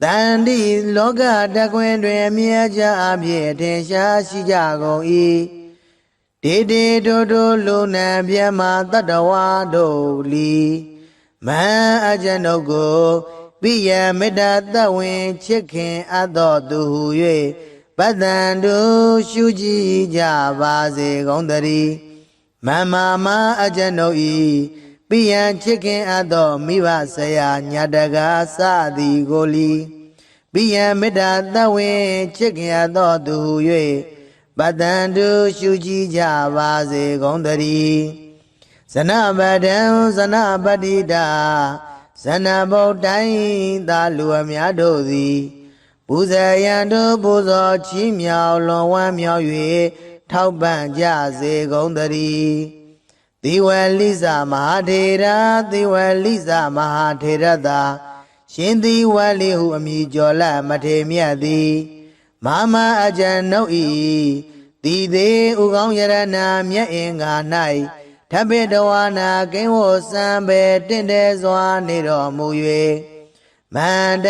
တန်ဒီလောကတခွင်တွင်အမြင်အကျအဖြစ်ထင်ရှားရှိကြကုန်၏တေတို့လူနှင့်မြတ်မတတဝါတို့လီမဟာအကျဉ်ုပ်ကိုပိယမေတ္တာသဝင်ချစ်ခင်အပ်တော်သူဟု၍ပတ္တန်တို့ရှုကြည်ကြပါစေကုန်တည်းမမအကျဉ်ုပ်၏ပိယံချစ်ခင်အပ်သောမိဘဆရာညာတကားစသည်ကိုလီပိယံမေတ္တာသဝင်ချစ်ခင်အပ်သောသူဟု၍ပတ္တန်တို့ရှုကြည်ကြပါစေကုန်တည်းဇနပဒံဇနပတိတာဇနဗုဒ္ဓိသာလူအများတို့သည်ပူဇေယံတို့ပူဇော်ချီးမြှောက်လွန်ဝမ်းမြောက်၍ထောက်ပံ့ကြစေကုန်တည်းသေဝလိစမဟာထေရသေဝလိစမဟာထေရသာရှင်သေဝလိဟုအမည်ကျော်လက်မထေမြတ်သည်မမအကျဉ်ုပ်၏တည်သေးဥကောင်းယရဏမြတ်အင်္ဂါ၌ထပိတဝါနာကိဝောစံပေတင့်တယ်စွာနေတော်မူ၍မန္တ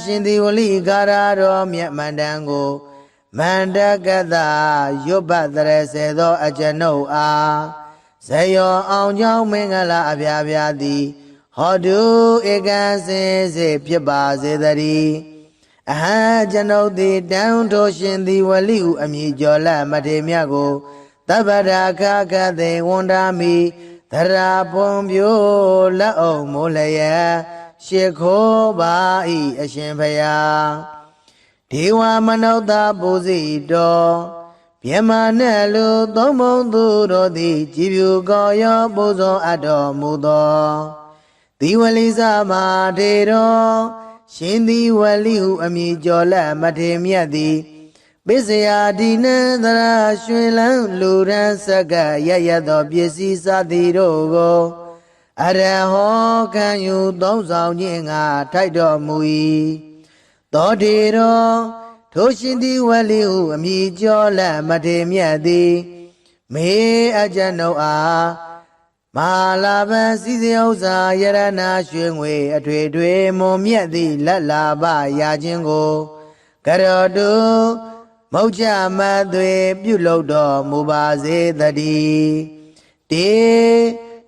ရှင်သေဝလိကာရတော်မြတ်မန္တန်ကိုမန္တကတရွတ်ပတ်တရစေသောအကျဉ်ုပ်အားဇယောအောင်ကြောင်းမင်္ဂလာအပြားပြားသည်ဟောတုဧကံစင်စေဖြစ်ပါစေတည်းအဟံကျွန်ုပ်သည်တန်ထိုရှင်သေဝလိဟုအမည်ကျော်လက်မထေမြတ်ကိုသဗ္ဗရာခကသေဝန္ဒာမိသရာပွန်ပြိုလက်အုပ်မိုးလျက်ရှ िख ိုးပါ၏အရှင်ဖယားဒေဝမနုဿပူဇိတော မြမနဲ့လူသုံးပုံသူတို့သည်ကြည်ပြူကောရောပူဇော်အပ်တော်မူသောဒီဝလိစမထေရောရှင်ဒီဝလိဟုအမည်ကျော်လက်မထေမြတ်သည်ပိစယာဒီနံသရရွှေလန်းလူရန်စက္ကရရသောပစ္စည်းစသည်တို့ကိုအရဟောခံယူသုံးဆောင်ခြင်းငါထိုက်တော်မူ၏သောထေရောထိုရှင်ဒီဝလိဟုအမည်ကျော်လက်မထေမြတ်သည်မေအကျဉ်ုပ်အားမဟာလာဘံစည်းစိမ်ဥစ္စာယရနာရွှေငွေအထွေထွေမွန်မြတ်သည့်လက်လာပရာခြင်းကိုကရောတုမௌချမသွေပြုလုပ်တော်မူပါစေတည်းတေ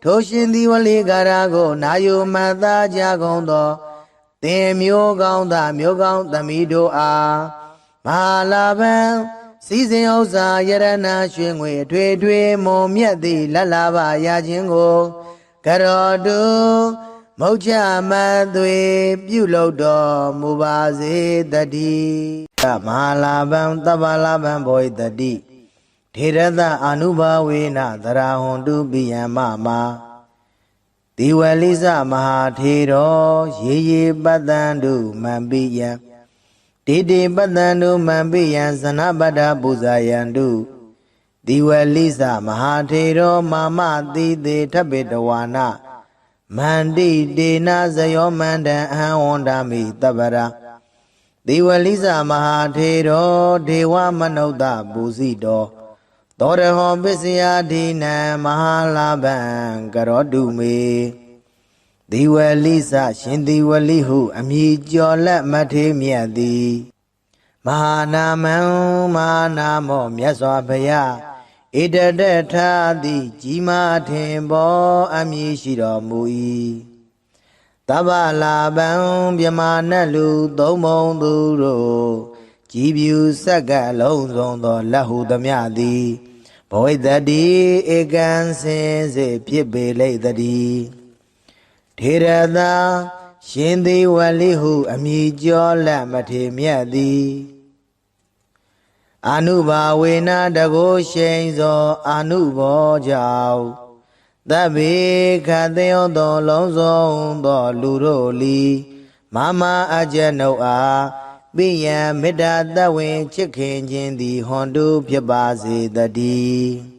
ထိုရှင်ဒီဝလိကာရကိုနာယုမတ်သားကြကုန်သောသင်မျိုးကောင်းသားမျိုးကောင်းသမီးတို့အားမဟာလာဘံစည်းစိမ်ဥစ္စာယရနာရွှေငွေအထွေထွေမွန်မြတ်သည့်လက်လာပရာခြင်းကိုကရောတုမௌချမသွေပြုလုပ်တော်မူပါစေတည်းမဟာလာဘံသဗ္ဗလာဘံဘောဣတတိထေရသအာနုဘာဝေနသရဟွန်တုပိယမမဒီဝလိစမဟာထေရောရေရေပတ္တံတုမံပိယံတေတေပတ္တံတုမံပိယံဇနပတ္တပူဇာယံတုဒီဝလိစမဟာထေရောမာမတိတေထဗ္ဗေတဝါနမန္တိတေနဇယောမန္တံအဟံဝန္ဒာမိတပ္ပရာဒီဝလိစမဟာထေရောဒေဝမနုဿပူဇိတောသောရဟောပစ္စယဒိနံမဟာလာဘံကရောတုမေဒီဝလိစရှင်ဒီဝလိဟုအမည်ကျော်လက်မထေမြတ်သည်မဟာနာမံမဟာနာမောမြတ်စွာဘုရားဣတတထာတိကြီးမားထင်ပေါ်အမည်ရှိတော်မူ၏သဗ္ဗလာဘံမြမနတ်လူသုံးပုံသူတို့ကြည်ပြူစက္ကလုံးစုံသောလက်ဟုသမျှသည်ဘောဝိတ္တိဧကံစင်စေဖြစ်ပေလိမ့်တည်းထေရသာရှင်သေဝလိဟုအမည်ကျော်လက်မထေမြတ်သည်အာနုဘာဝေနတကိုရှိန်သောအာနုဘောကြောင့်သဗ္ဗေခသေယောသောလုံးစုံသောလူတို့လီမမအကျဉ်ုပ်အားပိယံမေတ္တာတဝင်ချစ်ခင်ခြင်းသည်ဟွန်တုဖြစ်ပါစေတည်း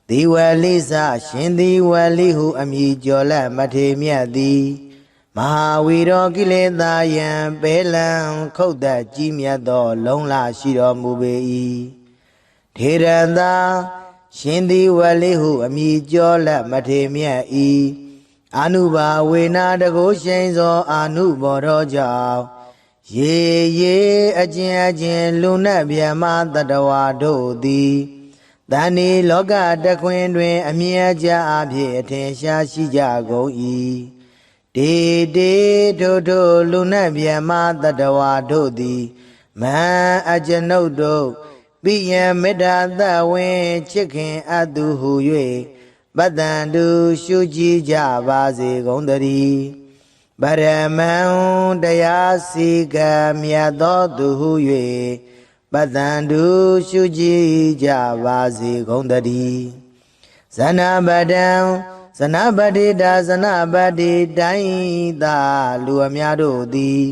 ဒီဝလိစရှင်ဒီဝလိဟုအမည်ကျော်လက်မထေမြတ်သည်မဟာဝီရောကိလေသာယံပေလံခုတ်သက်ကြီးမြတ်သောလုံလရှိတော်မူပေ၏ထေရသာရှင်ဒီဝလိဟုအမည်ကျော်လက်မထေမြတ်၏အာနုဘာဝေနတကိုရှိန်သောအာနုဘောတော်ကြောင့်ရေရေအကျဉ်လူနတ်ဗျမတတဝါတို့သည်တဏ္ဍီလောကတခွင်တွင်အမြဲကြအဖြစ်အထင်ရှားရှိကြကုန်၏တေတေထိုလူနတ်ဗျမတတဝါတို့သည်မဟံအကျွန်ုပ်တို့ပိယံမေတ္တာသဝင်ချစ်ခင်အပ်သူဟု၍ပတ္တံတုရှုကြည်ကြပါစေကုန်သတည်းပရမံတရားစီကံမြတ်သောသူဟု၍ပတ္တံတုရှုကြည်ကြပါစေကုန်သတည်းဇနပတံဇနပတိတာဇနပတိတိုင်းသာလူအများတို့သည်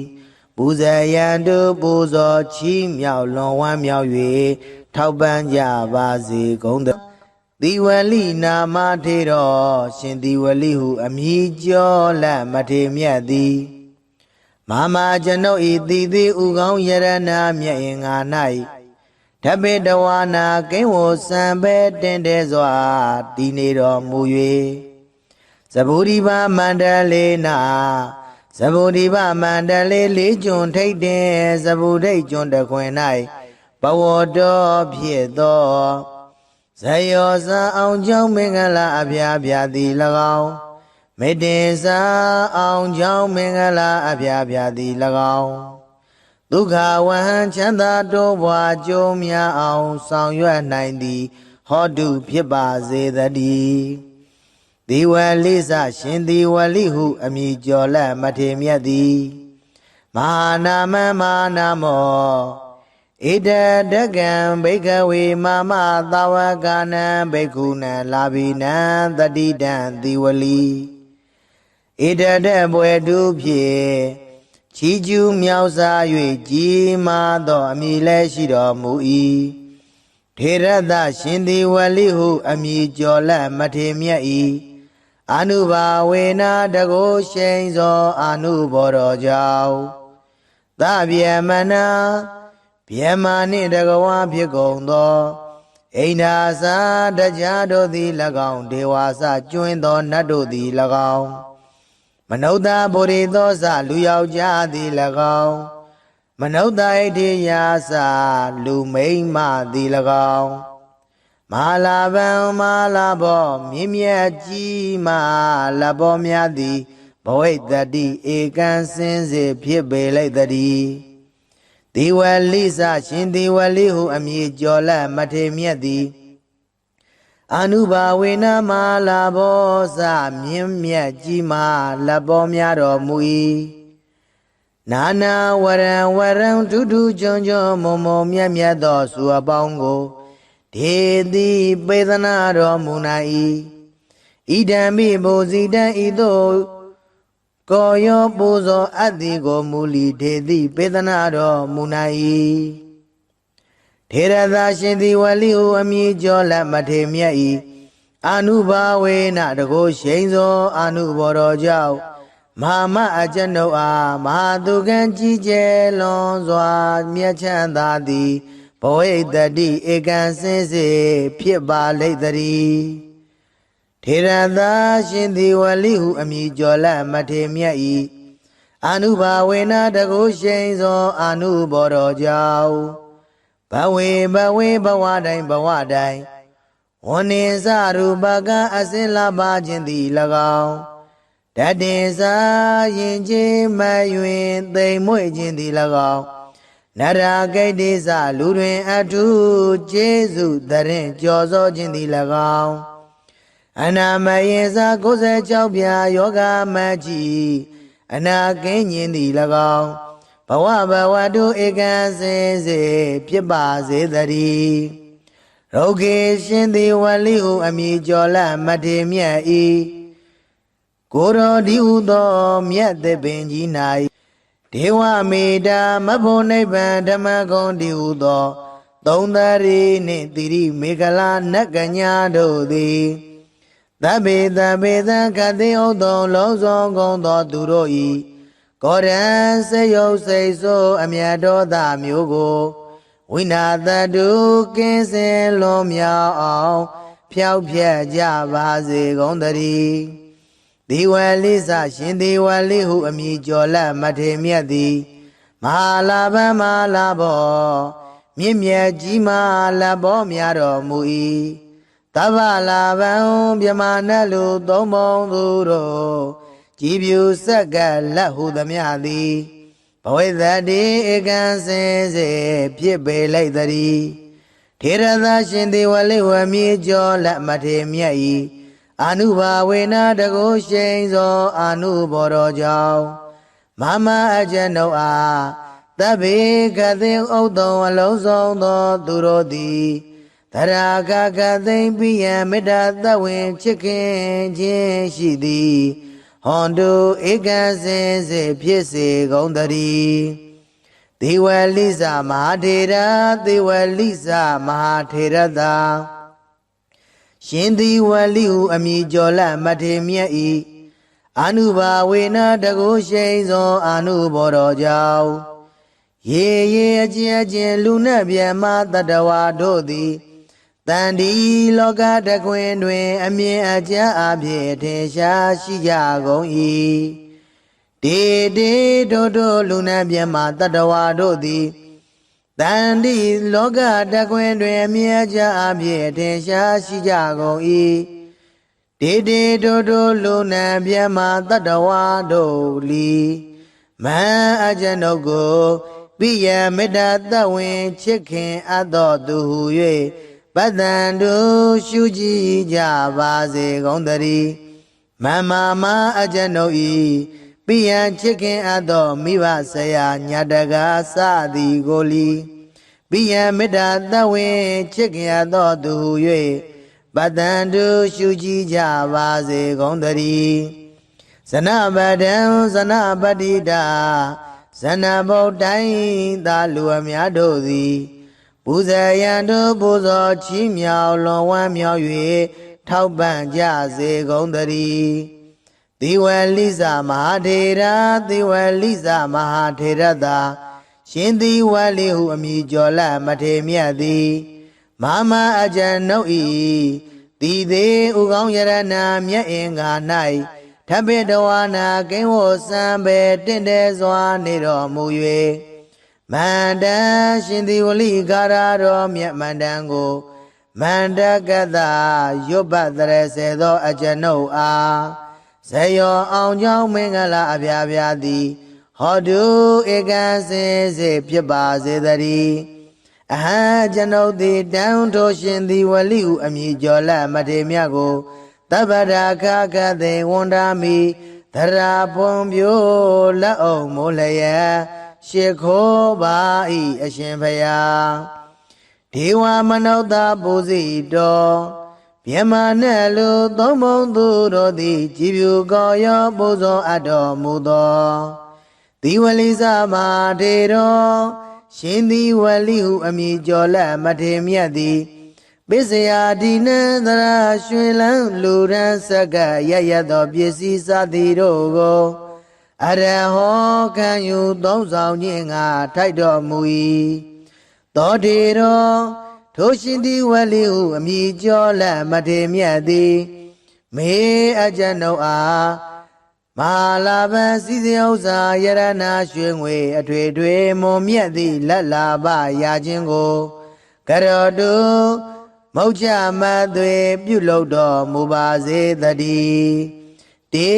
ပူဇေယံတုပူဇော်ချီးမြှောက်လွန်ဝမ်းမြောက်၍ထောက်ပံ့ကြပါစေကုန်သတည်းဒီဝလိနာမထေရောရှင်ဒီဝလိဟုအမည်ကျော်လက်မထေမြတ်သည်မမကျွန်ုပ်ဤတည်သည်ဥကောင်းယရနာမြတ်င်္ဂါ၌ဓဗ္ဗေတဝါနာကိဝောစံပဲတင်တဲစွာတည်နေတော်မူ၍ဇဗုဒိဗမန္တလေးနာဇဗုဒိဗမန္တလေးလေးကျွန်းထိတ်တင်ဇဗုဒိတ်ကျွန်းတခွင်၌ဘဝတော်ဖြစ်သောဇယောဇာအောင်ကြောင့်မင်္ဂလာအဖျားဖျားသည်၎င်းမေတ္တေစာအောင်ကြောင့်မင်္ဂလာအဖျားဖျားသည်၎င်းဒုက္ခဝဟံချမ်းသာတိုးပွားကြိုးများအောင်ဆောင်ရွက်နိုင်သည်ဟောတုဖြစ်ပါစေတည်းဒီဝလိစရှင်ဒီဝလိဟုအမည်ကျော်လက်မထေမြတ်သည်မဟာနာမမဟာနာမော ဣဒဒကံဘိကဝေမမသာဝကနံဘိက္ခုနံလာဘိနံတတိတံသီဝလီဣဒဒဘွယ်တုဖြင့်ချီးကျူးမြောက်စား၍ကြီးမားသောအမည်လည်းရှိတော်မူ၏ထေရသရှင်သီဝလီဟုအမည်ကျော်လက်မထေမြတ်၏အနုဘာဝေနတကိုရှိန်သောအနုဘောတော်ကြောင့်သဗျမနာဗျမနှင့်တကဝါဖြစ်ကုန်သောအိန္ဒာစာတရားတို့သည်၎င်းဒေဝါစကျွင်းသောနတ်တို့သည်၎င်းမနုဿဗုရိသောစလူယောက်ျားသည်၎င်းမနုဿဣတိယာစလူမိန်းမသည်၎င်းမဟာလာဗံမဟာလာဘောမြင့်မြတ်ကြီးမဟာလဘောများသည်ဘဝိတ္တိဧကံစင်စေဖြစ်ပေလိုက်တည်းသီဝလိစရှင်သီဝလိဟုအမည်ကျော်လက်မထေမြတ်သည်အနုဘာဝေနမဟာလာဘောစမြင့်မြတ်ကြီးမဟာလဘောများတော်မူ၏နာနာဝရံဝရံဒုဒုကြွန်ကြွန်မုံမုံမြတ်မြတ်သောစုအပေါင်းကိုဒေတိပေသနာတော်မူနိုင်၏ဣဒံမိဘုဇိတံဤသို့ကိုယောပူဇော်အတ္တိကိုမူလီဒေတိပေသနာတော်မူနိုင်၏ထေရသရှင်သီဝလိဟုအမည်ကျော်လက်မထေမြတ်၏အနုဘာဝေနတကိုရှိန်သောအနုဘောတော်ကြောင့်မဟာမအကျွန်ုပ်အားမဟာသူကံကြီးကျယ်လွန်စွာမြတ်ချမ်းသာသည်ဘဝိတ္တိဧကံစင်စေဖြစ်ပါလိမ့်တည်းထေရသရှင်သီဝလိဟုအမည်ကျော်လက်မထေမြတ်၏အနုဘာဝေနတကိုရှိန်သောအနုဘောတော်ကြောင့်ဘဝေဘဝတိုင်းဘဝတိုင်းဝဏ္ဏစရူပကအစင်လာပါခြင်းသည်၎င်းတတေစာရင်ချင်းမယွင်သိမ်မွေ့ခြင်းသည်၎င်းနရာဂိတေသလူတွင်အထုကျေးဇူးတရင်ကြော်စောခြင်းသည်၎င်းအနာမယေသ96ပြာယောဂမကြီးအနာကင်းခြင်းသည်၎င်းဘဝတုဧကံစင်စေဖြစ်ပါစေတည်းရုဂေရှင်သီဝလိဟုအမည်ကျော်လက်မထေမြတ်၏ကိုရောဒီဟုသောမြတ်သပင်ကြီး၌ဒေဝမေတာမဖို့နိဗ္ဗာန်ဓမ္မဂုံဒီဟုသောသုံးသရီနှင့်တိရိမေခလာနတ်ကညာတို့သည်သဗ္ဗေသခတိဥဒ္ဓံလုံးစုံကုန်သောသူတို့၏ကောရံစေယုတ်စိတ်ဆိုးအမြတ်တော်သာမျိုးကိုဝိနာတတုကင်းစင်လွန်မြောက်အောင်ဖြောက်ဖြက်ကြပါစေကုန်တည်းသီဝလိစရှင်သီဝလိဟုအမည်ကျော်လက်မထေမြတ်သည်မဟာလာဗံမဟာလာဘောမြင့်မြတ်ကြီးမဟာလဘောများတော်မူ၏သဗ္ဗလာဗံမြမနတ်လူသုံးပုံသူတို့ကြည်ဖြူဆက်ကလက်ဟုသမျှသည်ဘဝိတ္တိဧကံစင်စေဖြစ်ပေလိုက်တည်းထေရသရှင်သီဝလိဝမြေကျော်လက်မထေမြတ်၏အနုဘာဝေနတကိုရှိန်သောအနုဘောတော်ကြောင့်မမအကျွန်ုပ်အားသဗ္ဗေကသိဥဒ္ဓံအလုံးစုံသောသူတို့သည်သရာဂကသိမ့်ပိယံမေတ္တာသဝင်ချစ်ခင်ခြင်းရှိသည်ဟွန်တုဧကံစင်စေဖြစ်စေကုန်တည်းသီဝလိစမဟာထေရသီဝလိစမဟာထေရသာရှင်သီဝလိဟုအမည်ကျော်လက်မထေမြတ်၏အနုဘာဝေနတကိုရှိန်သောအနုဘောတော်ကြောင့်ရေအကျဉ်လူနှင့်မြတ်မတတဝါတို့သည်တန်ဒီလောကတခွင်တွင်အမြင်အကျအဖြစ်ထင်ရှားရှိကြကုန်၏တေတို့လူနှင့်မြတ်မတတဝါတို့သည်တန်ဒီလောကတခွင်တွင်အမြင်အကျအဖြစ်ထင်ရှားရှိကြကုန်၏တေတို့လူနှင့်မြတ်မတတဝါတို့လီမန်အကျွန်ုပ်ကိုပိယမေတ္တာသဝင်ချစ်ခင်အပ်တော်သူဟု၍ပတ္တန်တို့ရှုကြည်ကြပါစေကုန်တည်းမမအကျွန်ုပ်၏ပိယချစ်ခင်အပ်တော်မိဘဆရာညတကာစသည်ကိုလီ ပိယံမေတ္တာသဝေချစ်ကြသောသူ၍ပတ္တံတုရှုကြည်ကြပါစေကုန်သတည်းဇနပတံဇနပတိတာဇနဗုဒ္ဓိသာလူအများတို့သည်ပူဇေယံတို့ပူဇော်ချီးမြှောက်လွန်ဝမ်းမြောက်၍ထောက်ပံ့ကြစေကုန်သတည်းသီဝလိဇမဟာထေရသီဝလိဇမဟာထေရသာရှင်သီဝလိဟုအမည်ကျော်လမထေမြတ်သည်မမအကျဉ်ုပ်ဤတည်သေးဥကောင်းယရဏမြတ်အင်္ဂါ၌ထပိတဝါနာကိဝောစံပေတင့်တယ်စွာနေတော်မူ၍မန္တန်ရှင်သီဝလိကာရတော်မြတ်မန္တန်ကိုမန္တကတရွတ်ပတ်တရစေသောအကျဉ်ုပ်အားဇယောအောင်ကြောင်းမင်္ဂလာအပြားပြားသည်ဟောတုဧကံစင်စေဖြစ်ပါစေတည်းအဟံကျွန်ုပ်သည်တန်ထိုရှင်သီဝလိဟုအမည်ကျော်လမထေမြတ်ကိုတပ္ပရာခကသေဝန္ဒာမိသရာဖွန်ပြိုလက်အောင်မိုးလျက်ရှ िख ိုးပါ၏အရှင်ဖယားဒေဝမနုဿပူဇိတော်မြမနဲ့လူသုံးဘုံသူတို့သည်ကြည်ဖြူကောရောပူဇော်အပ်တော်မူသောသီဝလိဇမထေတော်ရှင်သီဝလိဟုအမည်ကျော်လက်မထေမြတ်သည်ပိစယာဒီနံသရာရွှေလန်းလူရန်စကရရသောပစ္စည်းစသည်တို့ကိုအရဟောခံယူသုံးဆောင်ခြင်းငါထိုက်တော်မူ၏သောတေတော်ထိုရှင်သီဝလိဟုအမည်ကျော်လက်မထေမြတ်သည်မေအကျဉ်ုပ်အားမဟာလာဘံစည်းစိမ်ဥစ္စာယရနာရွှေငွေအထွေထွေမွန်မြတ်သည့်လက်လာပရာခြင်းကိုကရောတုမௌချမသွေပြုလုပ်တော်မူပါစေတည်းတေ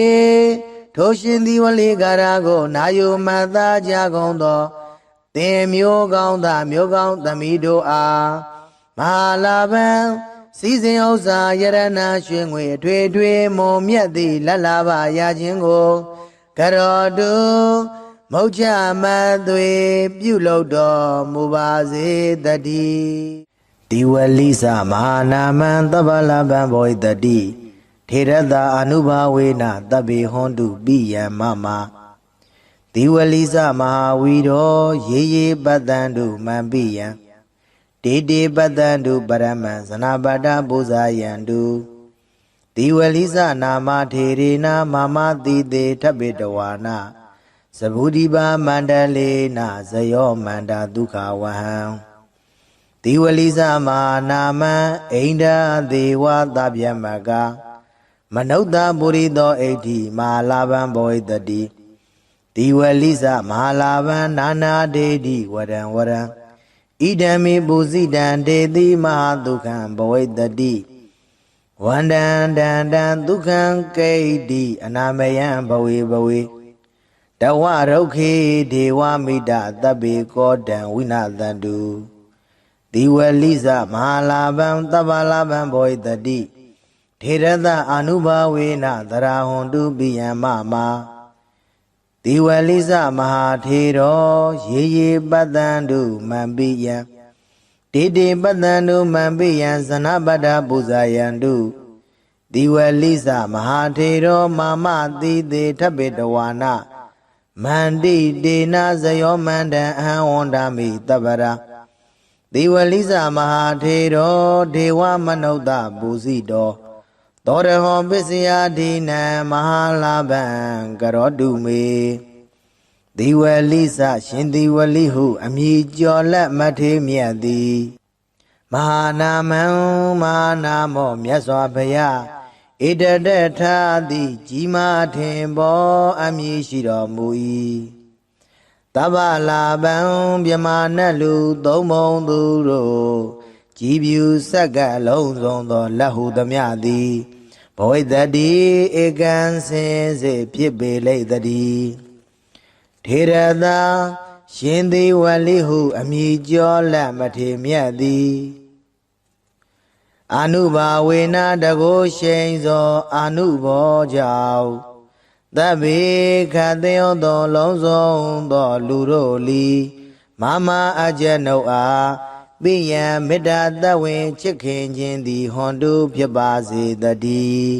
ထိုရှင်သီဝလိကာရကိုနာယုမတ်သားကြကုန်သောသင်မျိုးကောင်းသားမျိုးကောင်းသမီးတို့အားမဟာလာဘံစည်းစိမ်ဥစ္စာယရနာရွှေငွေအထွေထွေမွန်မြတ်သည့်လက်လာပရာခြင်းကိုကရောတုမௌချမသွေပြုလုပ်တော်မူပါစေတည်းဒီဝလိသမဟာနာမံသဗ္ဗလဗံဘောဣတတိထေရတအနုဘာဝေနတဗ္ဗေဟွန်တုပိယံမမဒီဝလိသမဟာဝီရောရေရေပတ္တံတုမံပိယံတေတေပတ္တံတုပရမံဇနာပတ္တပူဇာယံတုဒီဝလိသနာမထေရေနာမမတိတေထပိတဝါနာသဗုဒိပါမန္တလေနာဇယောမန္တာဒုက္ခဝဟံဒီဝလိသမဟာနာမံအိန္ဒာဒေဝသဗ္ဗမကမနုဿပုရိသောဣဋ္ဌိမဟာလာဘံဘောဣတတိဒီဝလိသမဟာလာဘံနာနာဒေတိဝရံဝရံဣဒံမေပုဇိတံဒေတိမဟာဒုက္ခံဘဝိတ္တိဝန္တံတံတံဒုက္ခံကိဋ္တိအနာမယံဘဝေဘဝေတဝရုခေဒေဝမိတသဗ္ဗေကောတံဝိနာသန္တုဒီဝလိသမဟာလာဘံသဗ္ဗလာဘံဘောဣတတိထေရတအာနုဘာဝေနသရာဟွန်တုပိယံမမဒီဝလိသမဟာထေရောရေရေပတ္တံတုမံပိယံတေတေပတ္တံတုမံပိယံဇနပတ္တပူဇာယံတုဒီဝလိသမဟာထေရောမာမတိတေထပိတဝါနာမန္တိတေနာဇယောမန္တံအဟံဝန္ဒာမိတပ္ပရာဒီဝလိသမဟာထေရောဒေဝမနုဿပူဇိတောသောရဟောပစ္စယဒိနံမဟာလာဘံကရောတုမေဒီဝလိသရှင်ဒီဝလိဟုအမည်ကျော်လက်မထေမြတ်သည်မဟာနာမံမဟာနာမောမြတ်စွာဘုရားဣတတထာတိကြီးမားထင်ပေါ်အမည်ရှိတော်မူ၏တဗ္ဗလာဘံမြမနတ်လူသုံးဘုံသူတို့ကြည်ဖြူစက္ကလုံးစုံသောလက်ဟုသမျှသည်ဘဝိတ္တိဧကံစင်စေဖြစ်ပေလိမ့်တည်းထေရသာရှင်သီဝလိဟုအမည်ကျော်လက်မထေမြတ်သည်အာနုဘာဝေနတကိုရှိန်သောအာနုဘောကြောင့်သဗ္ဗေခတေယောသောလုံးစုံသောလူတို့လီ မာမအကျနုတ်အားပိယံမေတ္တာတဝင်ချစ်ခင်ခြင်းသည်ဟွန်တုဖြစ်ပါစေတည်း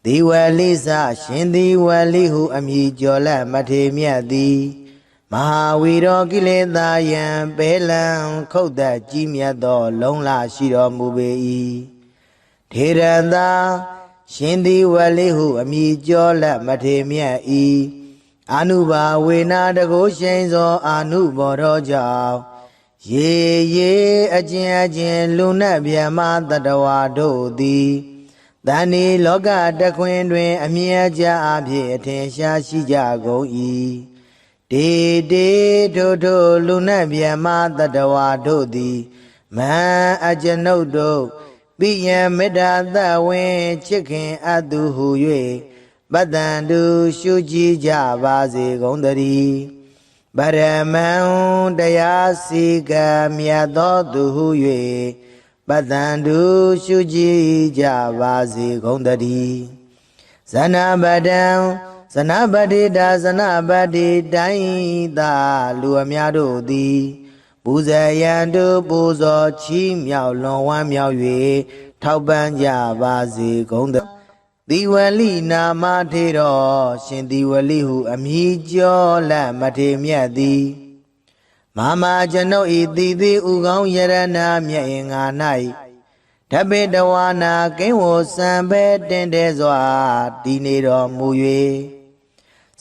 ဒီဝလိစရှင်ဒီဝလိဟုအမည်ကျော်လက်မထေမြတ်သည်မဟာဝီရောကိလေသာယံပဲလံခုတ်သက်ကြီးမြတ်သောလုံးလရှိတော်မူပေ၏ထေရသာရှင်ဒီဝလိဟုအမည်ကျော်လက်မထေမြတ်၏အာနုဘာဝေနာတကုရှိန်သောအာနုဘောတော်ကြောင့်ရေရေအကျဉ်လူနတ်ဗျမတတဝါတို့သည်တဏီလောကတခွင်တွင်အမြဲကြအဖြစ်အထင်ရှားရှိကြကုန်၏တေတေထိုလူနတ်ဗျမတတဝါတို့သည်မဟံအကျွန်ုပ်တို့ပိယံမေတ္တာသဝင်ချစ်ခင်အပ်သူဟု၍ပတ္တန္တုရှုကြည်ကြပါစေကုန်သတည်းဗရမံတရားစီကံမြတ်သောသူဟု၍ပတ္တန္တုရှုကြည်ကြပါစေကုန်သတည်းဇနပတံဇနပတိတာဇနပတိတိုင်းသာလူအများတို့သည်ပူဇေယံတုပူဇော်ချီးမြှောက်လွန်ဝမ်းမြောက်၍ထောက်ပံ့ကြပါစေကုန်သတည်းဒီဝလိနာမထေတော်ရှင်ဒီဝလိဟုအမည်ကျော်လက်မထေမြတ်သည်မာမကျွန်ုပ်ဤတည်သည်ဥကောင်းယရနာမြတ်င်္ဂါ၌ဓပိတဝါနာကိန်းဝစံပဲတင်တဲ့စွာတည်နေတော်မူ၍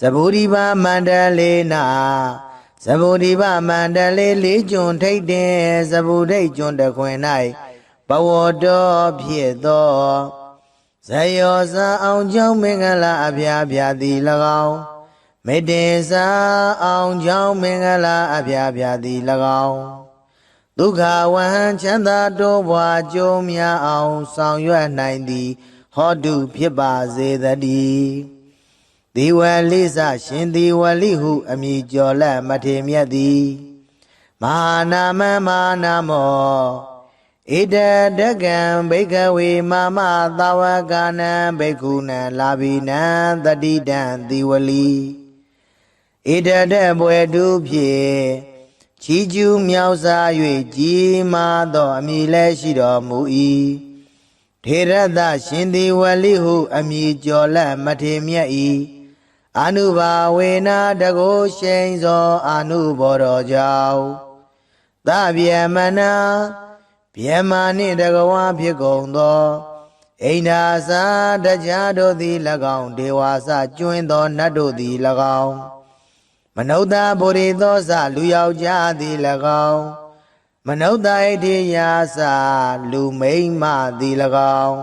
ဇဗုဒိဗမန္တလေးနာဇဗုဒိဗမန္တလေးလေးကျွန်းထိတ်တင်ဇဗုဒိတ်ကျွန်းတခွင်၌ဘဝတော်ဖြစ်သောဇယောဇာအောင်ကြောင့်မင်္ဂလာအဖျားဖျားသည်၎င်းမေတ္တေစာအောင်ကြောင့်မင်္ဂလာအဖျားဖျားသည်၎င်းဒုက္ခဝဟံချမ်းသာတိုးပွားကြိုးများအောင်ဆောင်ရွက်နိုင်သည်ဟောတုဖြစ်ပါစေတည်းဒီဝလိစရှင်ဒီဝလိဟုအမည်ကျော်လက်မထေမြတ်သည်မဟာနာမမဟာနာမောဣတတကံဘိကဝေမမသာဝကနံဘိက္ခုနံလာဘိနံတတိတံဒီဝလီဣတတဘွယ်တုဖြင့်ချီးကျူးမြောက်စား၍ကြီးမားသောအမည်လည်းရှိတော်မူ၏ထေရသရှင်ဒီဝလိဟုအမည်ကျော်လက်မထေမြတ်၏အာနုဘာဝေနာတကုရှိန်သောအာနုဘောတော်ကြောင့်သဗျမနာဗျမနှင့်တကဝါဖြစ်ကုန်သောအိန္ဒာစာတရားတို့သည်၎င်းဒေဝါစကျွင်းသောနတ်တို့သည်၎င်းမနုဿဗုရိသောစလူယောက်ျားသည်၎င်းမနုဿဣတိယာစလူမိန်းမသည်၎င်း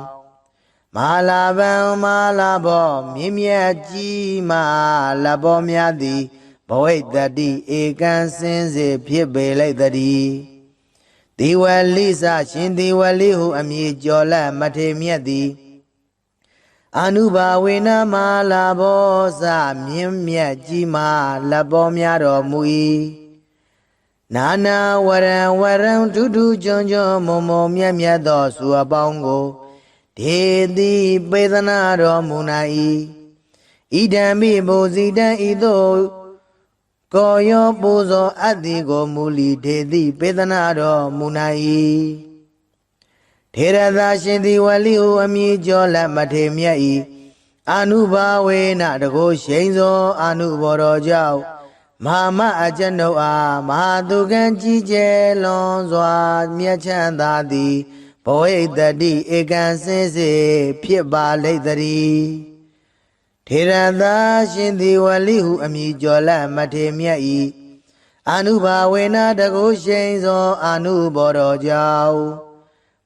မဟာလာဗံမဟာလာဘောမြင့်မြတ်ကြီးမာလဘောများသည်ဘဝိတ္တိဧကံစင်စေဖြစ်ပေလိုက်တည်းဒီဝလိစရှင်ဒီဝလိဟုအမည်ကျော်လက်မထေမြတ်သည်အာနုဘာဝေနမလာဘောစမြင့်မြတ်ကြီးမာလက်ပေါ်များတော်မူ၏နာနာဝရံဝရံဒုဒုကျွန်းကျွန်းမုံမုံမြတ်မြတ်သောစုအပေါင်းကိုဒေတိပေသနာတော်မူနိုင်၏ဣဒံမိဘုဇိတံဤသို့ကိုယောပူဇော်အတ္တိကိုမူလီဒေတိပေသနာတော်မူနိုင်၏ထေရသာရှင်ဒီဝလိဟုအမည်ကျော်လက်မထေမြတ်၏အာနုဘာဝေနတကုရှိန်သောအာနုဘောတော်ကြောင့်မဟာမအကျွန်ုပ်အားမဟာသူကံကြီးကျယ်လွန်စွာမြတ်ချမ်းသာသည်ဘဝိတ္တိဧကံစင်စေဖြစ်ပါလိမ့်တည်းထေရသာရှင်ဒီဝလိဟုအမည်ကျော်လက်မထေမြတ်၏အာနုဘာဝေနတကုရှိန်သောအာနုဘောတော်ကြောင့်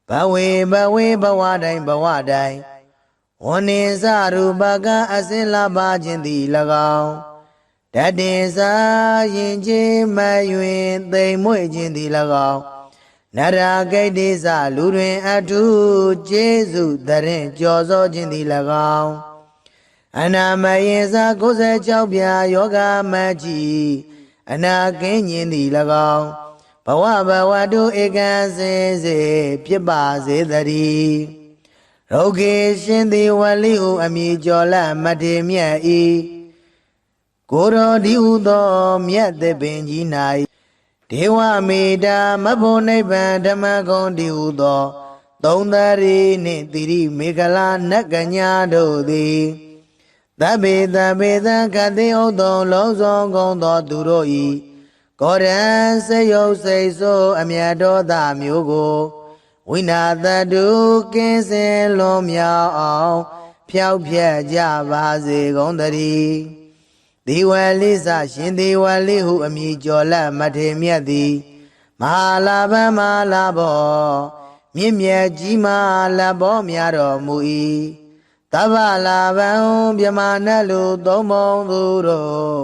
ဘဝေဘဝတိုင်းဝန္နေစရူပကအစင်လာပါခြင်းသည်၎င်းတတေစာရင်ချင်းမယွင်သိမ်မွေ့ခြင်းသည်၎င်းနရာဂိတ်တိစလူတွင်အထုကျေးဇူးတရင်ကြော်စောခြင်းသည်၎င်းအနာမယေစာ96ပြာယောဂမကြီးအနာကင်းခြင်းသည်၎င်းဘဝတုဧကံစင်စေဖြစ်ပါစေတည်းရုဂေရှင်သည်ဝလိဟုအမည်ကျော်လက်မထေမြတ်၏ကိုယ်တော်ဒီဟုသောမြတ်သစ်ပင်ကြီး၌ ဒေဝမေတ္တာမဖို့နိဗ္ဗာန်ဓမ္မဂုံတိဟုသောသုံးသရီနှင့်တိရိမေခလာနတ်ကညာတို့သည်သဗ္ဗေသဗ္ဗေသံခတိဥတ္တုံလုံးစုံကုန်သောသူတို့၏ကောရံစေယုတ်စိတ်ဆိုးအမြတ်တော်သားမျိုးကိုဝိနာတတုကင်းစင်လွန်မြောက်အောင်ဖြောက်ဖြက်ကြပါစေကုန်သတည်းဒီဝလိစရှင်ဒီဝလိဟုအမည်ကျော်လက်မထေမြတ်သည်မဟာလာဘမဟာလာဘောမြင့်မြတ်ကြီးမာလဘောများတော်မူ၏သဗ္ဗလာဘံမြမနတ်လူသုံးပုံသူတို့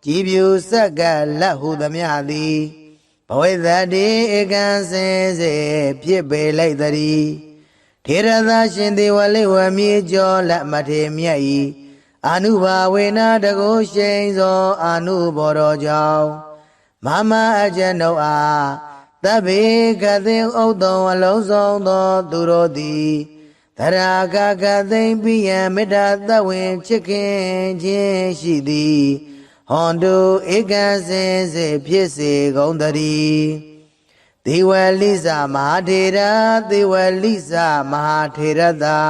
ကြည်ပြူဆက်ကလက်ဟုသမျှသည်ဘဝိသတိဧကံစင်စေဖြစ်ပေလိုက်သည်ထေရသရှင်ဒီဝလိဝမြေကျော်လက်မထေမြတ်၏အာနုဘာဝေနတကုရှိန်သောအာနုဘောတော်ကြောင့်မမအကျဉ်တို့အားသဗ္ဗေကသိဥတ္တုံအလုံးစုံသောသူတို့သည်သရာကကသိမ့်ပိယံမေတ္တာသဝင်ချစ်ခင်ခြင်းရှိသည်ဟွန်တုဧကံစင်စေဖြစ်စေကုန်သတည်းသေဝလိစမဟာထေရသေဝလိစမဟာထေရသာ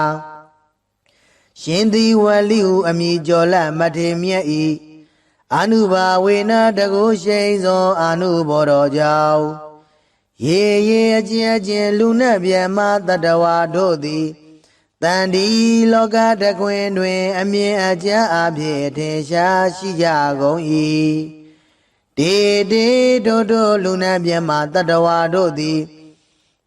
ရှင်သေဝလိဟုအမည်ကျော်လက်မထေမြတ်၏အာနုဘာဝေနတကုရှိန်သောအာနုဘောတော်ကြောင့်ရေရေအကျဉ်အကျဉ်လူနှင့်ပြမတတဝါတို့သည်တန်ဒီလောကတခွင်တွင်အမြင်အကျအဖြစ်ထင်ရှားရှိကြကုန်၏တေတေတို့တို့လူနှင့်ပြမတတဝါတို့သည်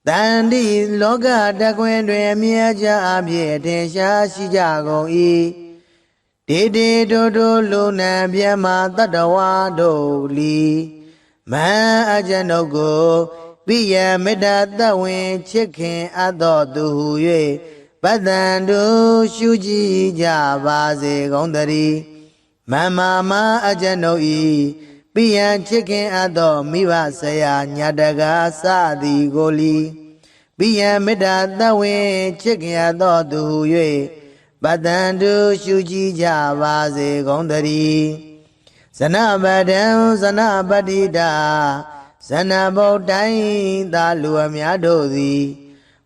တန်ဒီလောကတခွင်တွင်အမြင်အကျအဖြစ်ထင်ရှားရှိကြကုန်၏တေတေတို့တို့လူနှင့်ပြမတတဝါတို့လီမန်အကျဉ်ုပ်ကိုပိယမေတ္တာသဝင်ချစ်ခင်အပ်သောသူဟု၍ပတ္တန်တို့ရှုကြည်ကြပါစေကုန်သတည်းမမမအကျဉ်ုပ်၏ပိယချစ်ခင်အပ်သောမိဘဆရာညတကာစသည်ကိုလီပိယမေတ္တာသဝင်ချစ်ခင်အပ်သောသူဟု၍ပတ္တန်တို့ရှုကြည်ကြပါစေကုန်သတည်းဇနပဒံဇနပတိတာဇနဗုဒ္ဓိုင်းသာလူအများတို့သည်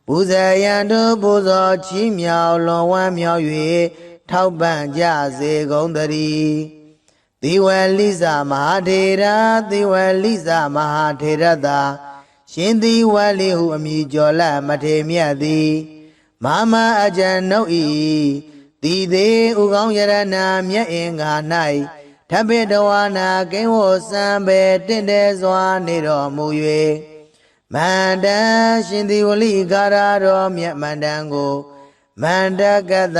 ပူဇေယံတို့ပူဇော်ချီးမြှောက်လွန်ဝမ်းမြောက်၍ထောက်ပံ့ကြစေကုန်သတည်းသေဝလိစမဟာထေရသေဝလိစမဟာထေရသာရှင်သေဝလိဟုအမည်ကျော်လက်မထေမြတ်သည်မမအကျဉ်ုပ်၏တိသေးဥကောင်းယရဏမြတ်အင်္ဂါ၌ထပိတဝါနာကိဉ္ဝစံပေတင့်တယ်စွာနေတော်မူ၍မန္တရှင်သေဝလိကာရတော်မြတ်မန္တန်ကိုမန္တကတ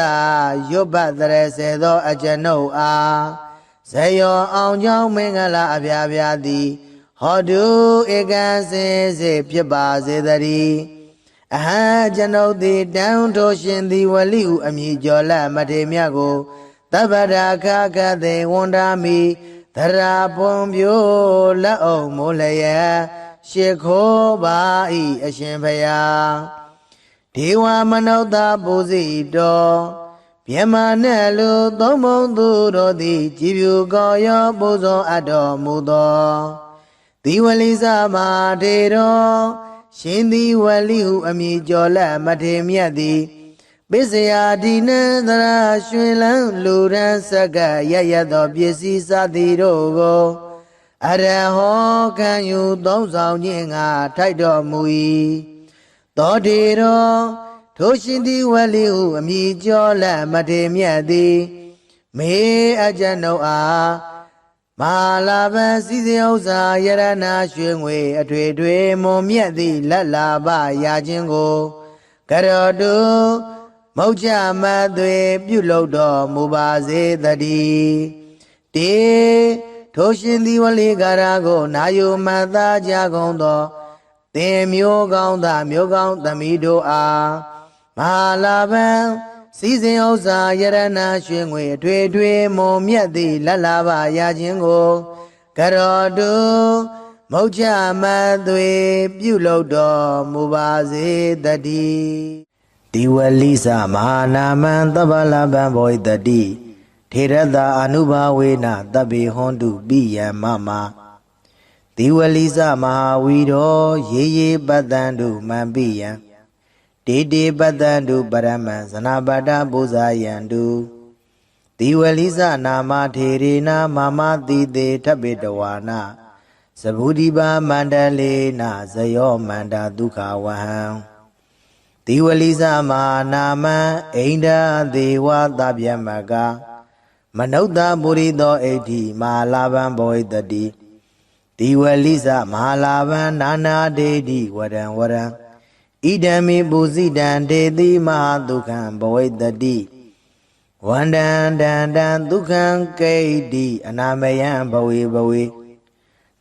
ရွတ်ပတ်တရစေသောအကျဉ်ုပ်အားဇယောအောင်ကြောင်းမင်္ဂလာအပြာပြာသည်ဟောတုဧကံစင်စေဖြစ်ပါစေတည်းအဟံကျွန်ုပ်သည်တန်ထိုးရှင်သေဝလိဟုအမည်ကျော်လက်မထေမြတ်ကိုသဗ္ဗရာခကသေဝန္ဒာမိသရာပွန်ပြိုးလက်အောင်မိုးလျက်ရှ िख ိုးပါ၏အရှင်ဘုရားဒေဝမနုဿပူဇိတော်မြမနဲ့လူသုံးပုံသူတို့သည်ကြည်ပြူကောရောပူဇော်အပ်တော်မူသောသေဝလိစမဟာထေတော်ရှင်သေဝလိဟုအမည်ကျော်လက်မထေမြတ်သည်ပစ္စယဒီနန္တရာရွှင်လန်းလူရန်ဆက်ကရရသောပစ္စည်းစသည်တို့ကိုအရဟောခံယူသုံးဆောင်ခြင်းငါထိုက်တော်မူ၏သောတေတော်ထိုရှင်သေဝလိဟုအမည်ကျော်လက်မထေမြတ်သည်မေအကျဉ်ုပ်အားမဟာလာဘံစည်းစိမ်ဥစ္စာယရဏရွှေငွေအထွေထွေမွန်မြတ်သည့်လက်လာပရာခြင်းကိုကရောတုမုတ်ချမသွေပြုလုပ်တော်မူပါစေတည်းတေထိုရှင်သေဝလိကာရကိုနာယုမတ်သားကြကုန်သောသင်မျိုးကောင်းသားမျိုးကောင်းသမီးတို့အားမဟာလာဘံစည်းစိမ်ဥစ္စာယရဏရွှေငွေအထွေထွေမွန်မြတ်သည့်လက်လာပရာခြင်းကိုကရောတုမုတ်ချမသွေပြုလုပ်တော်မူပါစေတည်းသေဝလိစမဟာနာမံသဗ္ဗလဗံဘောဣတတိထေရတအာနုဘာဝေနသဗ္ဗေဟွန်တုပိယံမမ ဒီဝလိစမဟာဝီရောရေရေပတ္တံတုမံပိယံတေတေပတ္တံတုပရမံဇနာပတ္တပူဇာယံတုဒီဝလိစနာမထေရေနာမမတိတေထဗ္ဗေတဝါနာသဗုဒိပါမန္တလေနာဇယောမန္တာဒုက္ခဝဟံဒီဝလိစမဟာနာမံအိန္ဒာဒေဝသဗျမကမနုဿပုရိသောဣဋ္ဌိမဟာလာဘံဘောဣတတိဒီဝလိစမဟာလာဘံနာနာဒေတိဝရံဝရံဣဒံမိပုဇိတံဒေတိမဟာဒုက္ခံဘဝိတတိဝန္တံတန္တံဒုက္ခံကိဋ္တိအနာမယံဘဝေဘဝေ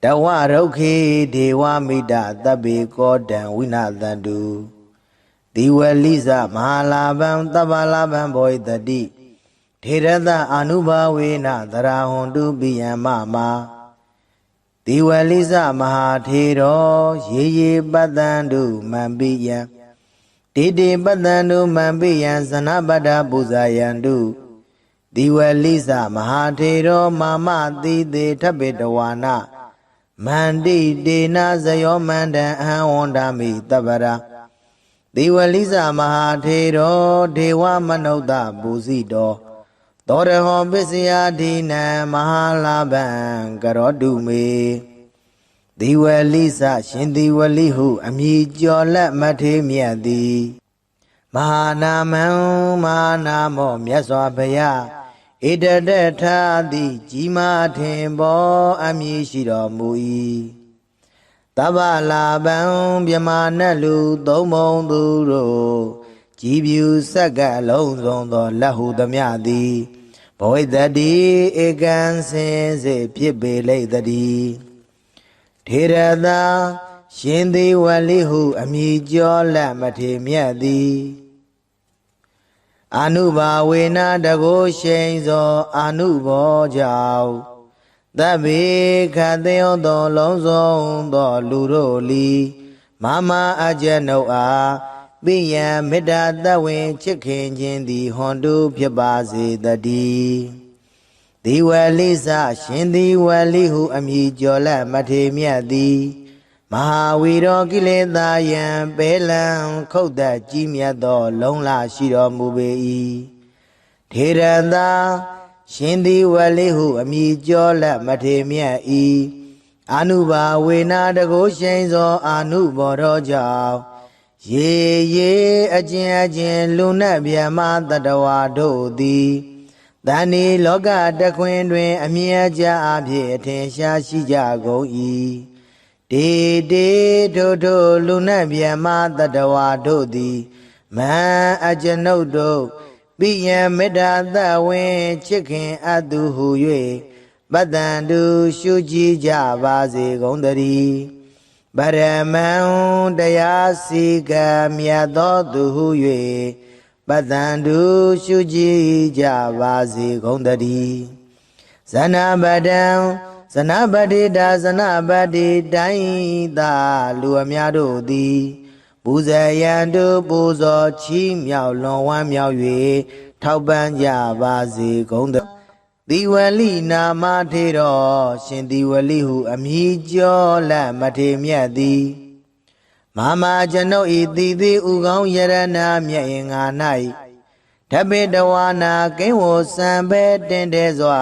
တဝရုခေဒေဝမိတသဗ္ဗေကောတံဝိနာသတုဒီဝလိစမဟာလာဘံသဗ္ဗလာဘံဘဝိတတိထေရတအာနုဘာဝေနသရဟွန်တုပိယံမမဒီဝလိစမဟာထေရောရေရေပတ္တံတုမံပိယံတေတေပတ္တံတုမံပိယံဇနပတ္တပူဇာယံတုဒီဝလိစမဟာထေရောမာမတိတေထဗ္ဗေတဝါနာမန္တိတေနာဇယောမန္တံအဟံဝန္ဒာမိတပ္ပရာဒီဝလိစမဟာထေရောဒေဝမနုဿပူဇိတောသောရဟောပစ္စယဒိနံမဟာလာဘံကရောတုမေဒီဝလိစရှင်ဒီဝလိဟုအမည်ကျော်လက်မထေမြတ်သည်မဟာနာမံမဟာနာမောမြတ်စွာဘုရားဣတတထာတိကြီးမားထင်ပေါ်အမည်ရှိတော်မူ၏တဗ္ဗလာဘံမြမနတ်လူသုံးပုံသူတို့ကြည်ပြူဆက်ကအလုံးစုံသောလက်ဟုသမျှသည်ဘဝိတတိဧကံစင်စေဖြစ်ပေလိမ့်တည်းထေရသာရှင်သေဝလိဟုအမည်ကျော်လက်မထေမြတ်သည်အာနုဘာဝေနတကိုရှိန်သောအာနုဘောကြောင့်သဗ္ဗေခသေယောသောလုံးစုံသောလူတို့လီမမအကျဉ်ုပ်အားပိယံမေတ္တာတဝင်ချစ်ခင်ခြင်းသည်ဟွန်တုဖြစ်ပါစေတည်းဒီဝလိစရှင်ဒီဝလိဟုအမည်ကျော်လက်မထေမြတ်သည်မဟာဝီရောကိလေသာယံပေလံခုတ်သက်ကြီးမြတ်သောလုံလရှိတော်မူပေ၏ထေရသာရှင်ဒီဝလိဟုအမည်ကျော်လက်မထေမြတ်၏အာနုဘာဝေနာတကိုရှိန်သောအာနုဘောတော်ကြောင့်ရေရေအကျဉ်လူနတ်ဗျမတတဝါတို့သည်တဏ္ဍီလောကတခွင်တွင်အမြဲကြအဖြစ်အထင်ရှားရှိကြကုန်၏တေတေထိုလူနတ်ဗျမတတဝါတို့သည်မဟံအကျွန်ုပ်တို့ပိယံမေတ္တာသဝင်ချစ်ခင်အပ်သူဟု၍ပတ္တံတုရှုကြည်ကြပါစေကုန်သတည်းပရမံတရားစီကံမြတ်သောသူဟု၍ပတ္တံတုရှုကြည်ကြပါစေကုန်သတည်းဇနပတံဇနပတိတာဇနပတိတိုင်းသာလူအများတို့သည်ပူဇေယံတုပူဇော်ချီးမြှောက်လွန်ဝမ်းမြောက်၍ထောက်ပံ့ကြပါစေကုန်သတည်းဒီဝလိနာမထေရောရှင်ဒီဝလိဟုအမည်ကျော်လက်မထေမြတ်သည်မမကျွန်ုပ်ဤတည်သည်ဥကောင်းယရဏမြတ်င်္ဂါ၌ဓဗ္ဗေတဝါနာကိဝောစံပဲတင်တဲ့စွာ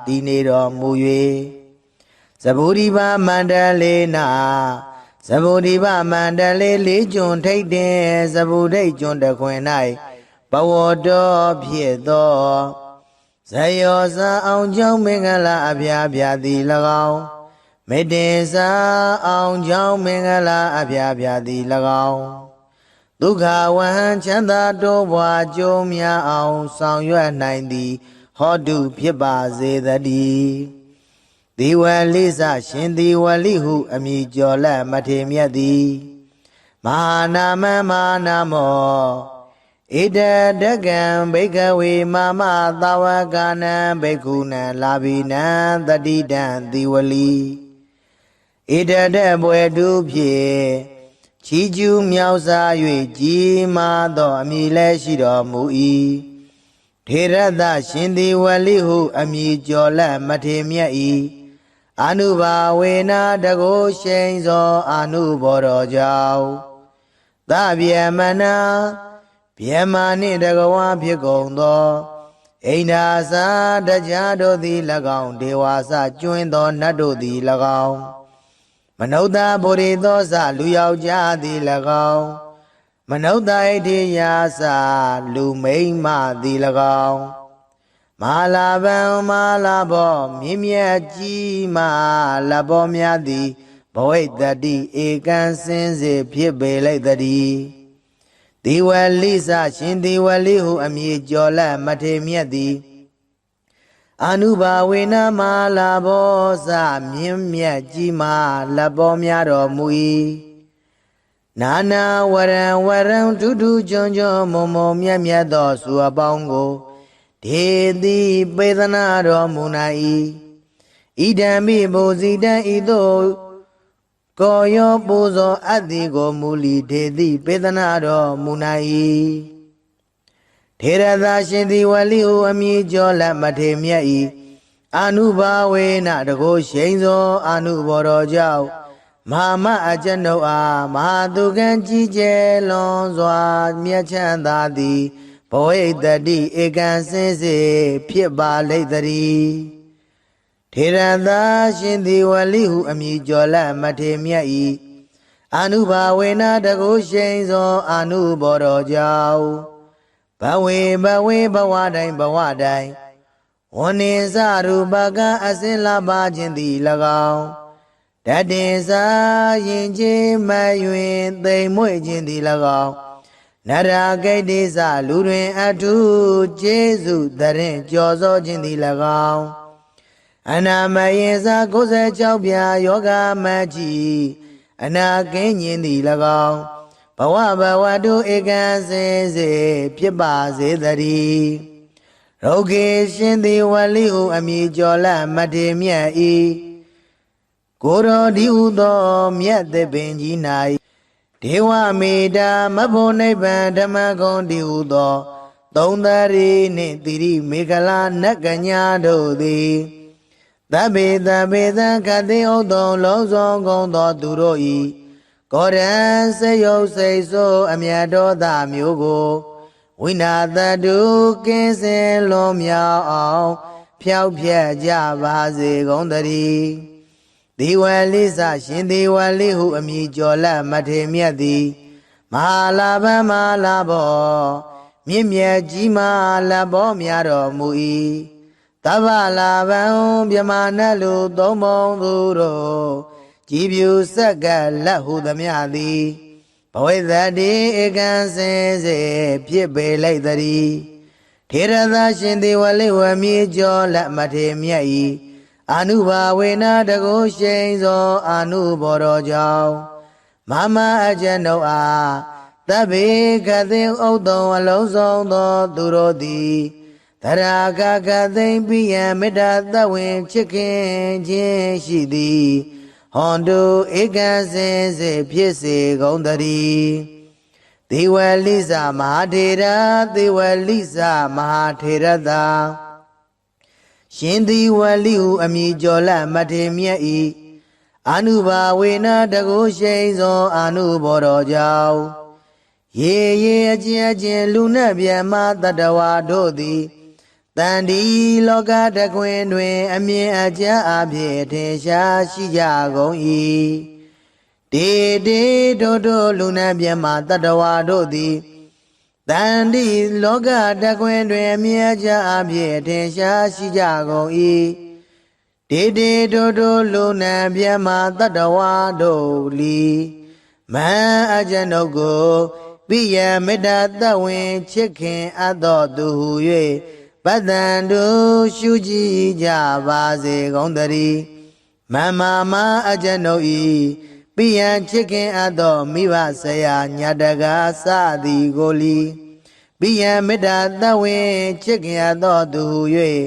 တည်နေတော်မူ၍သဗုဒိဗမန္တလေးနာသဗုဒိဗမန္တလေးလေးကျွန်းထိတ်တင်သဗုဒိတ်ကျွန်းတခွင်၌ဘဝတော်ဖြစ်သောဇယောဇာအောင်ကြောင့်မင်္ဂလာအဖျားဖျားသည်၎င်းမေတ္တေစာအောင်ကြောင့်မင်္ဂလာအဖျားဖျားသည်၎င်းဒုက္ခဝဟံချမ်းသာတိုးပွားကြုံများအောင်ဆောင်ရွက်နိုင်သည်ဟောတုဖြစ်ပါစေတည်းဒီဝလိစရှင်ဒီဝလိဟုအမည်ကျော်လက်မထေမြတ်သည်မဟာနာမမဟာနာမောဣတတကံဘိက္ခဝေမမသာဝကနံဘိက္ခုနံလာဘိနံတတိတံဒီဝလိဣတတဘွယ်တုဖြင့်ချီးကျူးမြောက်စား၍ကြီးမားသောအမည်လည်းရှိတော်မူ၏ထေရသရှင်ဒီဝလိဟုအမည်ကျော်လက်မထေမြတ်၏ အာနုဘာဝေနတကုရှိန်သောအာနုဘောတော်ကြောင့်သဗျမနာဗျမာနှင့်တကဝါဖြစ်ကုန်သောအိန္ဒာစာတရားတို့သည်၎င်းဒေဝါစကျွင်းသောနတ်တို့သည်၎င်းမနုဿဗုရိသောစလူယောက်ျားသည်၎င်းမနုဿဣတိယာစလူမိန်းမသည်၎င်းမဟာလာဗံမဟာလာဘောမြင့်မြတ်ကြီးမဟာလာဘောများသည်ဘဝိတ္တိဧကံစင်စေဖြစ်ပေလိုက်တည်းဒီဝလိစရှင်ဒီဝလိဟုအမည်ကျော်လက်မထေမြတ်သည်အာနုဘာဝေနမဟာလာဘောစမြင့်မြတ်ကြီးမဟာလာဘောများတော်မူ၏နာနာဝရံဝရံဒုဒုကျွန်းကျွန်းမုံမုံမြတ်မြတ်သောစုအပေါင်းကိုဒေတိပေသနာတော်မူနိုင်၏ဣဒံမိဘုဇိတံဤသို့ကိုယောပူဇော်အတ္တိကိုမူလီဒေတိပေသနာတော်မူနိုင်၏ထေရသာရှင်သည်ဝလိဟုအမည်ကျော်လက်မထေမြတ်၏အာနုဘာဝေနတကုရှိန်သောအာနုဘောတော်ကြောင့်မဟာမအကျဉ်ုပ်အားမဟာသူကံကြီးကျယ်လွန်စွာမြတ်ချမ်းသာသည်ဘဝိတ္တိဧကံစင်စေဖြစ်ပါလိမ့်တည်းထေရသာရှင်သည်ဝလိဟုအမည်ကျော်လက်မထေမြတ်၏အာနုဘာဝေနတကုရှိန်သောအာနုဘောတော်ကြောင့်ဘဝေဘဝတိုင်းဘဝတိုင်းဝနိစရူပကအစင်လာပါခြင်းသည်၎င်းတတေစာရင်ချင်းမယွင်သိမ်မွေ့ခြင်းသည်၎င်းနရာဂိတေသလူတွင်အထုကျေးဇူးတရင်ကြော်စောခြင်းသည်၎င်းအနာမယေသ96ပြာယောဂမကြီးအနာကင်းခြင်းသည်၎င်းဘဝတုဧကံစင်စေဖြစ်ပါစေတည်းရုဂေရှင်သည်ဝလိဟုအမည်ကျော်လက်မထေမြတ်၏ကိုရောဒီဟုသောမြတ်သပင်ကြီး၌ဒေဝမေတာမဖို့နိဗ္ဗာန်ဓမ္မဂုံဒီဟုသောသုံးသရီနှင့်တိရိမေခလာနတ်ကညာတို့သည်သဗ္ဗေသခတိဥဒ္ဓံလုံးစုံကုန်သောသူတို့၏ကောရံစေယုတ်စိတ်ဆိုးအမြတ်တော်သာမျိုးကိုဝိနာတတုကင်းစင်လွန်မြောက်အောင်ဖြောက်ဖြက်ကြပါစေကုန်တည်းဒီဝလိစရှင်ဒီဝလိဟုအမည်ကျော်လက်မထေမြတ်သည်မဟာလာဗံမဟာလာဘောမြင့်မြတ်ကြီးမဟာလာဘောများတော်မူ၏တဗ္ဗလာဗံမြမနတ်လူသုံးပုံသူတို့ကြည်ဖြူဆက်ကလက်ဟုသမျှသည်ဘဝိတ္တိဧကံစင်စေဖြစ်ပေလိုက်တည်းထေရသာရှင်ဒီဝလိဝမြေကျော်လက်မထေမြတ်၏အာနုဘာဝေနတကုရှိန်သောအာနုဘောတော်ကြောင့်မမအကျဉ်ုပ်အားသဗ္ဗေကသိဥဒ္ဓံအလုံးစုံသောသူတို့သည်သရာကသိမ့်ပိယံမေတ္တာသဝင်ချစ်ခင်ခြင်းရှိသည်ဟွန်တုဧကံစင်စေဖြစ်စေကုန်တည်းဒေဝလိစမဟာထေရဒေဝလိစမဟာထေရသာရှင်သည်ဝလိဟုအမည်ကျော်လက်မထေမြတ်၏အာနုဘာဝေနတကုရှိန်သောအာနုဘောတော်ကြောင့်ရေအချင်းလူနှင့်မြတ်မတတဝါတို့သည်တန်ဒီလောကတကွင်တွင်အမြင်အကျအဖြစ်ထင်ရှားရှိကြကုန်၏တေတို့လူနှင့်မြတ်မတတဝါတို့သည်တန်ဒီလောကတကွင်တွင်အမြင်အကျအဖြစ်ထင်ရှားရှိကြကုန်၏တေတို့လူနှင့်မြတ်မတတဝါတို့လီမံအကျဉ်ုပ်ကိုပိယမေတ္တာသဝင်ချစ်ခင်အပ်တော်သူဟု၍ပတ္တန်တို့ရှုကြည်ကြပါစေကုန်တည်းမမအကျဉ်ုပ်၏ပိယံချစ်ခင်အပ်သောမိဘဆရာညာတကားစသည်ကိုလီပိယံမေတ္တာသဝင်ချစ်ခင်အပ်သောသူဟု၍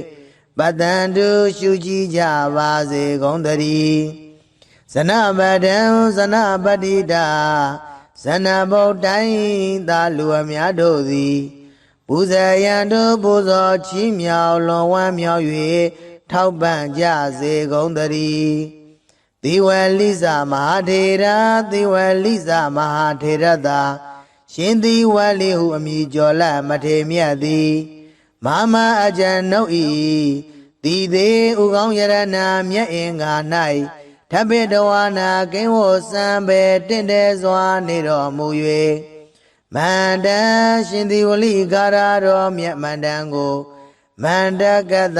ပတ္တန်တို့ရှုကြည်ကြပါစေကုန်တည်းဇနပဒံဇနပတိတာဇနဗုဒ္ဓိသာလူအများတို့သည်ပူဇေယံတို့ပူဇော်ချီးမြှောက်လွန်ဝမ်းမြောက်၍ ထောက်ပံ့ကြစေကုန်သတည်းသီဝလိစမဟာထေရသီဝလိစမဟာထေရသာရှင်သီဝလိဟုအမည်ကျော်လမထေမြတ်သည်မမအကျဉ်ုပ်ဤတည်သေးဥကောင်းယရဏမြတ်အင်္ဂါ၌ထပိတဝါနာကင်းဝစံပေတင့်တယ်စွာနေတော်မူ၍မန္တရှင်သီဝလိကာရတော်မြတ်မန္တန်ကိုမန္တကတ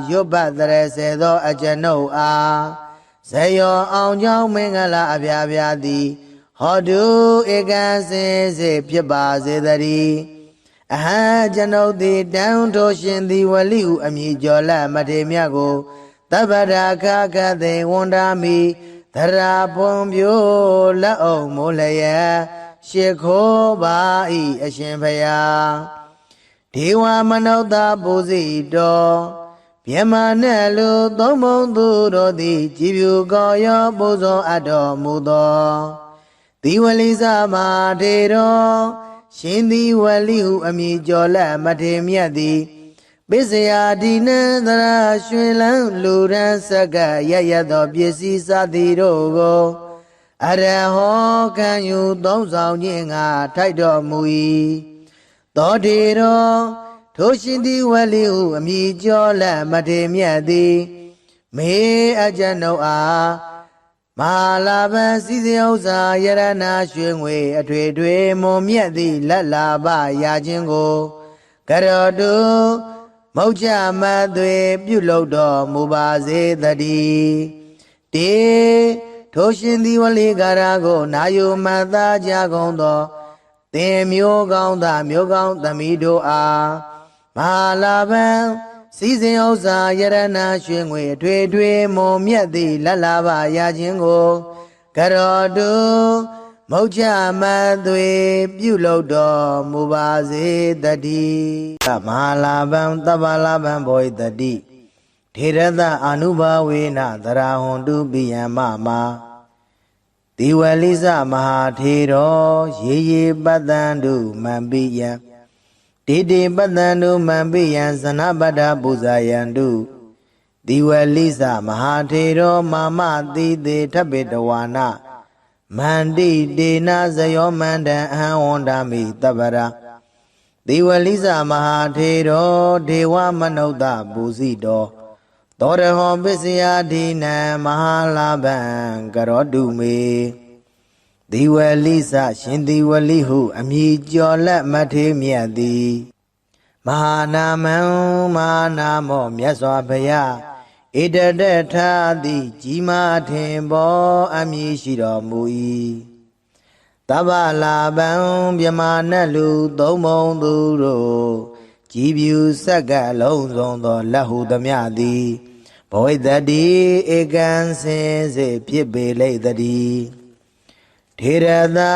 ရွတ်ပတ်တရစေသောအကျဉ်ုပ်အားဇယောအောင်ကြောင်းမင်္ဂလာအပြားပြားသည်ဟောတုဧကံစင်စေဖြစ်ပါစေတည်းအဟံကျွန်ုပ်သည်တန်ထိုရှင်သီဝလိဟုအမည်ကျော်လမထေမြတ်ကိုတပ္ပရာခခသိဝန်တာမိသရာဖွန်ပြိုလက်အောင်မိုးလျက်ရှ िख ိုးပါဤအရှင်ဖယားဒေဝမနုဿပူဇိတော်မြမနဲ့လူသုံးဘုံသူတို့သည်ကြည်ဖြူကောရောပူဇော်အပ်တော်မူသောသီဝလိစမထေတော်ရှင်သီဝလိဟုအမည်ကျော်လက်မထေမြတ်သည်ပစ္စယဒီနံသရရွှင်လန်းလူရန်စက္ကရရသောပစ္စည်းစသည်တို့ကိုအရဟောခံယူသုံးဆောင်ခြင်းငါထိုက်တော်မူ၏သောထေတော်ထိုရှင်သီဝလိဟုအမည်ကျော်လက်မထေမြတ်သည်မေအကျဉ်ုပ်အားမဟာလာဘံစည်းစိမ်ဥစ္စာယရဏရွှေငွေအထွေထွေမွန်မြတ်သည့်လက်လာပရာခြင်းကိုကရောတုမௌချမသွေပြုလုပ်တော်မူပါစေတည်းတေထိုရှင်သီဝလိကာရကိုနာယုမတ်သားကြကုန်သောသင်မျိုးကောင်းသားမျိုးကောင်းသမီးတို့အားမဟာလာဘံစည်းစိမ်ဥစ္စာယရဏရွှေငွေအထွေထွေမွန်မြတ်သည့်လက်လာပရာခြင်းကိုကရောတုမௌချမသွေပြုလုပ်တော်မူပါစေတည်းမဟာလာဘံတပ္ပလာဘံဘောဣတတိထေရသအာနုဘာဝေနသရဟွန်တုပိယမမသီဝလိစမဟာထေရောရေရေပတ္တံတုမံပိယံတေတေပတ္တံတုမံပိယံဇနပတ္ထပူဇာယံတုသီဝလိစမဟာထေရောမာမတိတေထပိတဝါနမန္တိတေနဇယောမန္တံအဟံဝန္တာမိတပ္ပရာသီဝလိစမဟာထေရောဒေဝမနုဿပူဇိတောသောရဟောပစ္စယဒိနံမဟာလာဘံကရောတုမေသီဝလိစရှင်သီဝလိဟုအမည်ကျော်လက်မထေမြတ်သည်မဟာနာမံမဟာနာမောမြတ်စွာဘုရားဣတတထာတိကြီးမားထင်ပေါ်အမည်ရှိတော်မူ၏တဗ္ဗလာဘံမြမနတ်လူသုံးဘုံသူတို့ကြည်ဖြူစက္ကလုံးစုံသောလက်ဟုသမျှသည်ဘောဝိတ္တိဧကံစင်စေဖြစ်ပေလိမ့်တည်းထေရသာ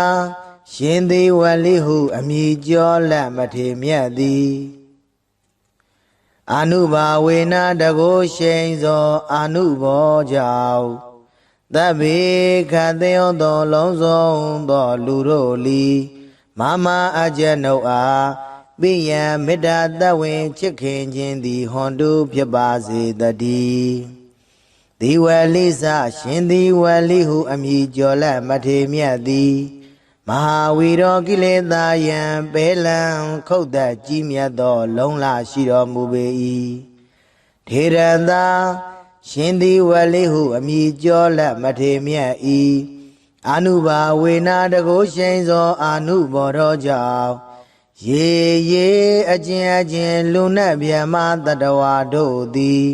ရှင်သီဝလိဟုအမည်ကျော်လက်မထေမြတ်သည်အာနုဘာဝေနတကိုရှိန်သောအာနုဘောကြောင့်သဗ္ဗေခသေယောသောလုံးစုံသောလူတို့လီမမအကျဉ်ုပ်အားပိယံမေတ္တာတဝင်ချစ်ခင်ခြင်းသည်ဟွန်တုဖြစ်ပါစေတည်းသီဝလိစရှင်သီဝလိဟုအမည်ကျော်လက်မထေမြတ်သည်မဟာဝီရောကိလေသာယံပေလံခုတ်သက်ကြီးမြတ်သောလုံးလရှိတော်မူပေ၏ထေရသာရှင်သီဝလိဟုအမည်ကျော်လက်မထေမြတ်၏အာနုဘာဝေနတကိုရှိန်သောအာနုဘောတော်ကြောင့်ရေရေအကျဉ်လူနတ်ဗျမတတဝါတို့သည်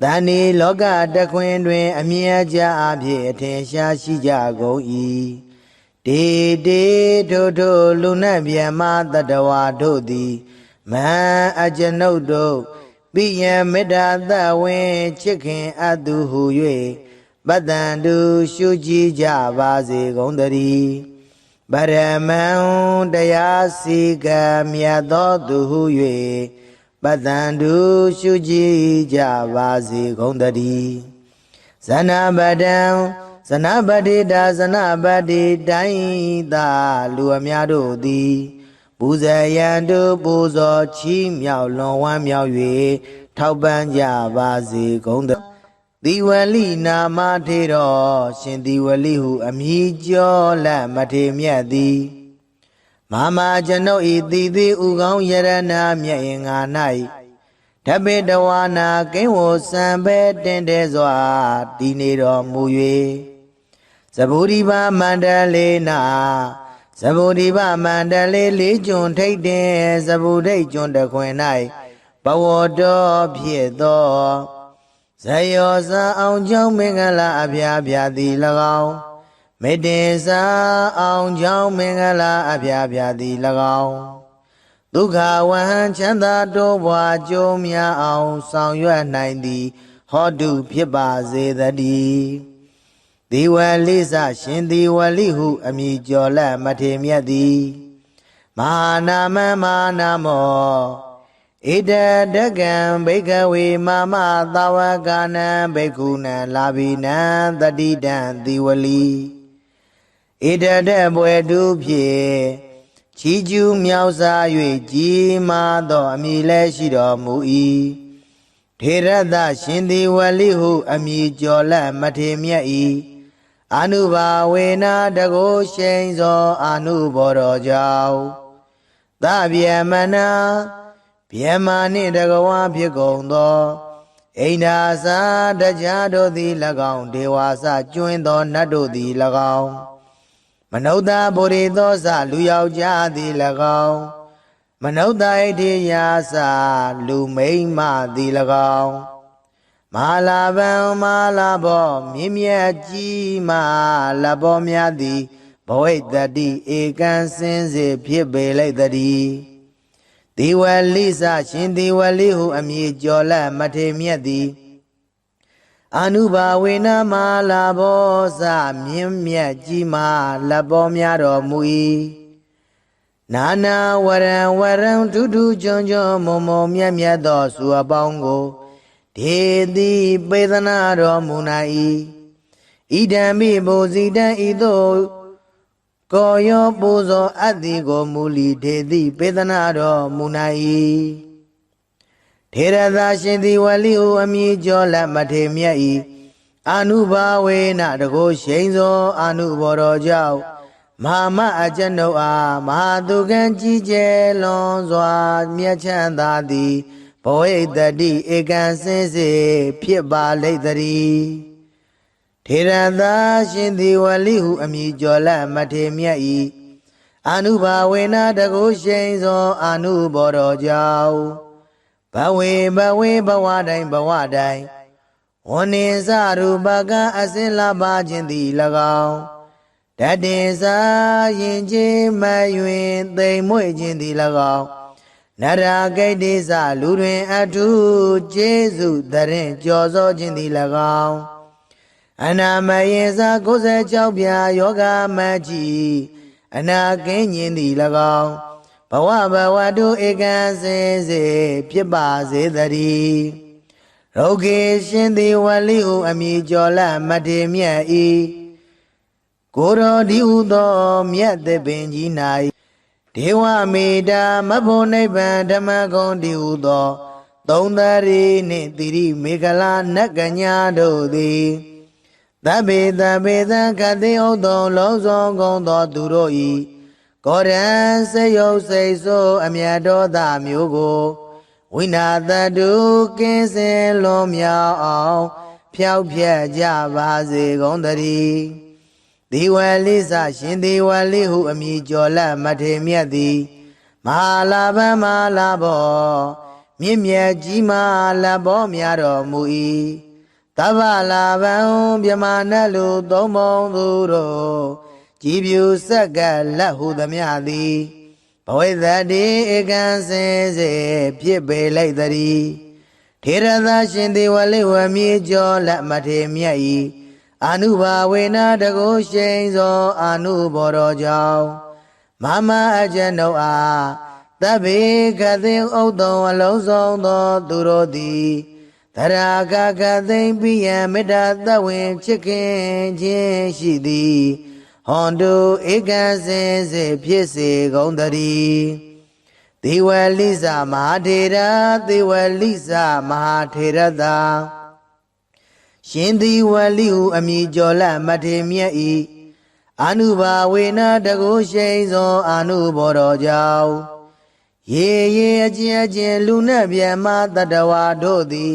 တဏှိလောကတခွင်တွင်အမြဲကြအဖြစ်အထင်ရှားရှိကြကုန်၏တေတေထိုလူနတ်ဗျမတတဝါတို့သည်မဟံအကျွန်ုပ်တို့ပိယံမေတ္တာသဝင်ချစ်ခင်အပ်သူဟု၍ပတ္တံတုရှုကြည်ကြပါစေကုန်သတည်းပရမံတရားစီကံမြတ်သောသူဟု၍ပတ္တံတုရှုကြည်ကြပါစေကုန်သတည်းဇနပတံဇနပတိတာဇနပတိတိုင်းသာလူအများတို့သည်ပူဇယံတုပူဇော်ချီးမြှောက်လွန်ဝမ်းမြောက်၍ ထောက်ပံ့ကြပါစေကုန်သသီဝလိနာမထေတော်ရှင်သီဝလိဟုအမည်ကျော်လက်မထေမြတ်သည်မာမကျွန်ုပ်ဤသီသီဥကောင်းယရနာမြတ်င်္ဂါ၌ဓပေတဝါနာကိဝောစံပဲတင်တဲစွာတည်နေတော်မူ၍သဗုဒိဗမန္တလေးနာသဗုဒိဗမန္တလေးလေးကျွန်းထိတ်တင်သဗုဒိတ်ကျွန်းတခွင်၌ဘဝတော်ဖြစ်သောဇယောဇာအောင်ကြောင့်မင်္ဂလာအဖျားဖျားသည်၎င်းမေတ္တေစာအောင်ကြောင့်မင်္ဂလာအဖျားဖျားသည်၎င်းဒုက္ခဝဟံချမ်းသာတိုးပွားကြိုးများအောင်ဆောင်ရွက်နိုင်သည်ဟောတုဖြစ်ပါစေတည်းသီဝလိစရှင်သီဝလိဟုအမည်ကျော်လက်မထေမြတ်သည်မဟာနာမမဟာနာမောဣတတကံဘိကဝေမမသာဝကနံဘိက္ခုနံလာဘိနံတတိတံသီဝလိဣတတဘွယ်တုဖြင့်ချီးကျူးမြောက်စား၍ကြီးမားသောအမည်လည်းရှိတော်မူ၏ထေရသရှင်သီဝလိဟုအမည်ကျော်လက်မထေမြတ်၏အာနုဘာဝေနာတကိုရှိန်သောအာနုဘောတော်ကြောင့်သဗျမနာဗျမာနှင့်တကဝါဖြစ်ကုန်သောအိန္ဒာစာတရားတို့သည်၎င်းဒေဝါစကျွင်းသောနတ်တို့သည်၎င်းမနုဿဗုရိသောစလူယောက်ျားသည်၎င်းမနုဿဣတိယာစလူမိန်းမသည်၎င်းမဟာလာဗံမဟာလာဘောမြင့်မြတ်ကြီးမလဘောများသည်ဘဝိတ္တိဧကံစင်စေဖြစ်ပေလိမ့်တည်းသီဝလိစရှင်သီဝလိဟုအမည်ကျော်လက်မထေမြတ်သည်အာနုဘာဝေနမဟာလာဘောစမြင့်မြတ်ကြီးမလဘောများတော်မူ၏နာနာဝရံဝရံဒုဒုကျွန်းကျွန်းမုံမုံမြတ်မြတ်သောစုအပေါင်းကိုဒေတိပေသနာတော်မူနိုင်၏ဣဒံမိဘုဇိတံဤသို့ကိုယောပူဇော်အပ်သည်ကိုမူလီဒေတိပေသနာတော်မူနိုင်၏ထေရသာရှင်သီဝလိဟုအမည်ကျော်လက်မထေမြတ်၏အာနုဘာဝေနတကိုရှိန်သောအာနုဘောတော်ကြောင့်မဟာမအကျွန်ုပ်အားမဟာသူကံကြီးကျယ်လွန်စွာမြတ်ချမ်းသာသည်ဘဝိတ္တိဧကံစင်စေဖြစ်ပါလိမ့်တည်းထေရသာရှင်သီဝလိဟုအမည်ကျော်လက်မထေမြတ်၏အာနုဘာဝေနတကိုရှိန်သောအာနုဘောတော်ကြောင့်ဘဝေဘဝတိုင်းဘဝတိုင်းဝဏ္ဏစရူပကအစင်လာပါခြင်းသည်၎င်းတတေစာရင်ချင်းမယွင်သိမ်မွေ့ခြင်းသည်၎င်းနရဂိတိစလူတွင်အထုကျေစုတရင်ကြော်စောခြင်းသည်၎င်းအနာမယေစာ96ပြာယောဂမကြီးအနာကင်းခြင်းသည်၎င်းဘဝတုဧကံစင်စေဖြစ်ပါစေတည်းရောဂေရှင်သီဝလိဟုအမည်ကျော်လက်မထေမြတ်၏ကိုရောဒီဟုသောမြတ်သပင်ကြီး၌ဒေဝမေတာမဖို့နိဗ္ဗာန်ဓမ္မဂုံဒီဟုသောသုံးသရီနှင့်တိရိမေခလာနတ်ကညာတို့သည်သဗ္ဗေသခတိဥသောလုံးစုံကုန်သောသူတို့၏ကောရံစေယုတ်စိတ်ဆိုးအမြတ်တော်သားမျိုးကိုဝိနာတတုကင်းစင်လွန်မြောက်အောင်ဖြောက်ဖြက်ကြပါစေကုန်တည်းသီဝလိစရှင်သီဝလိဟုအမည်ကျော်လက်မထေမြတ်သည်မဟာလာဗံမဟာလာဘောမြင့်မြတ်ကြီးမလဘောများတော်မူ၏သဗ္ဗလာဗံမြမနလူသုံးပုံသူတို့ကြည်ပြူဆက်ကလက်ဟုသမျှသည်ဘဝိတ္တိဧကံစင်စေဖြစ်ပေလိမ့်တည်းထေရသာရှင်သီဝလိဝမြေကျော်လက်မထေမြတ်၏အာနုဘာဝေနတကိုရှိန်သောအာနုဘောတော်ကြောင့်မမအကျွန်ုပ်အားသဗ္ဗေကသိဥဒ္ဒံအလုံးစုံသောသူတို့သည်သရာကကသိမ့်ပိယံမေတ္တာသဝေချစ်ခင်ခြင်းရှိသည်ဟွန်တုဧကံစင်စေဖြစ်စေကုန်တည်း သေဝလိသမဟာထေရသေဝလိသမဟာထေရသာရှင်သေဝလိဟုအမည်ကျော်လမထေမြတ်ဤအာနုဘာဝေနတကုရှိန်သောအာနုဘောတော်ကြောင့်ရေရေအကျဉ်အကျဉ်လူနှင့်မြတ်မတတဝါတို့သည်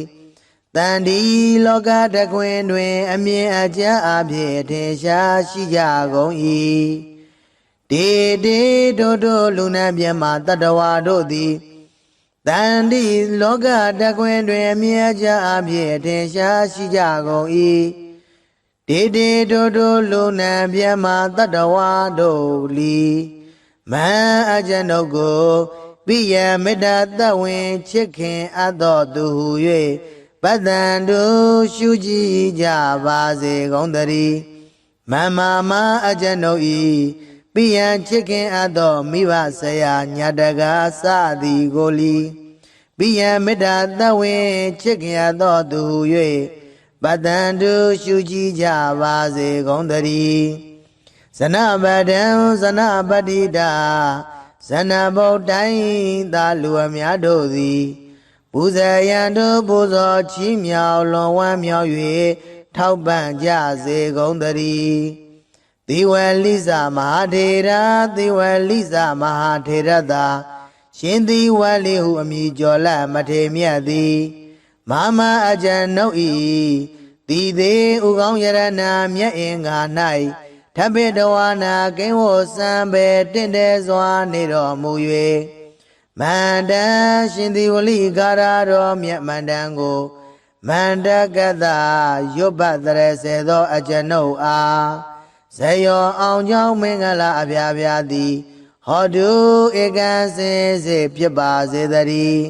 တန်ဒီလောကတခွင်တွင်အမြင်အကျဉ်အဖြစ်ထင်ရှားရှိကြကုန်၏တေတေတို့တို့လူနှင့်မြတ်မတတဝါတို့သည်တန်ဒီလောကတခွင်တွင်အမြင်အကျဉ်အဖြစ်ထင်ရှားရှိကြကုန်၏တေတေတို့တို့လူနှင့်မြတ်မတတဝါတို့လီမန်အကျဉ်ုပ်ကိုပိယမေတ္တာတဝင်ချစ်ခင်အပ်တော်သူဟု၍ပတ္တန်တို့ရှုကြည်ကြပါစေကုန်သတည်းမမမအကျဉ်ုပ်ဤပိယချစ်ခင်အပ်တော်မိဘဆရာညာတကားစသည်ကိုလီပိယမေတ္တာတဝင်ချစ်ခင်အပ်တော်သူဟု၍ပတ္တန်တို့ရှုကြည်ကြပါစေကုန်သတည်းဇနပဒံဇနပတိတာဇနဗုဒ္ဓိုင်းသာလူအများတို့သည်ပူဇေယံတို့ပူဇော်ချီးမြှောက်လွန်ဝမ်းမြောက်၍ထောက်ပံ့ကြစေကုန်သတည်းသေဝလိသမဟာထေရသေဝလိသမဟာထေရသာရှင်သေဝလိဟုအမည်ကျော်လမထေမြတ်သည်မမအကျဉ်ုပ်ဤတည်သေးဥကောင်းယရဏမြတ်အင်္ဂါ၌ထပိတဝါနာကိဝောစံပေတင့်တယ်စွာနေတော်မူ၍မန္တန်ရှင်သေဝလိကာရတော်မြတ်မန္တန်ကိုမန္တကတရွတ်ပတ်တရစေသောအကျဉ်ုပ်အားဇယောအောင်ကြောင်းမင်္ဂလာအပြားပြားသည်ဟောတုဧကံစင်စေဖြစ်ပါစေတည်း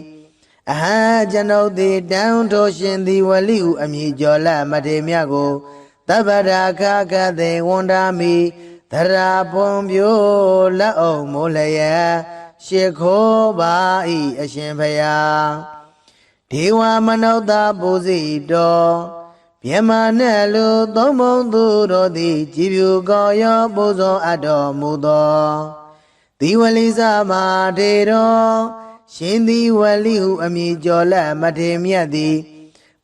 အဟံကျွန်ုပ်သည်တန်ထိုရှင်သေဝလိဟုအမည်ကျော်လမထေမြတ်ကိုတပ္ပရာခကသေဝန္ဒာမိသရာပွန်ပြိုလက်အောင်မိုးလျက်ရှ िख ိုးပါဤအရှင်ဖယားဒေဝမနုဿပူဇိတော်မြမနဲ့လူသုံးဘုံသူတို့သည်ကြည်ဖြူကောရောပူဇော်အပ်တော်မူသောသေဝလိသမထေတော်ရှင်သေဝလိဟုအမည်ကျော်လက်မထေမြတ်သည်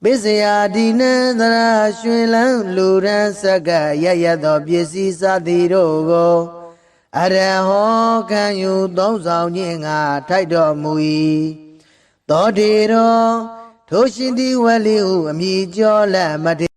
ပိစယာဒီနံသရာရွှင်လန်းလူရန်စကရရသောပစ္စည်းစသည်တို့ကိုအရဟောခံယူသုံးဆောင်ခြင်းငါထိုက်တော်မူ၏သောထေတော်ထိုရှင်သေဝလိဟုအမည်ကျော်လက်မထေ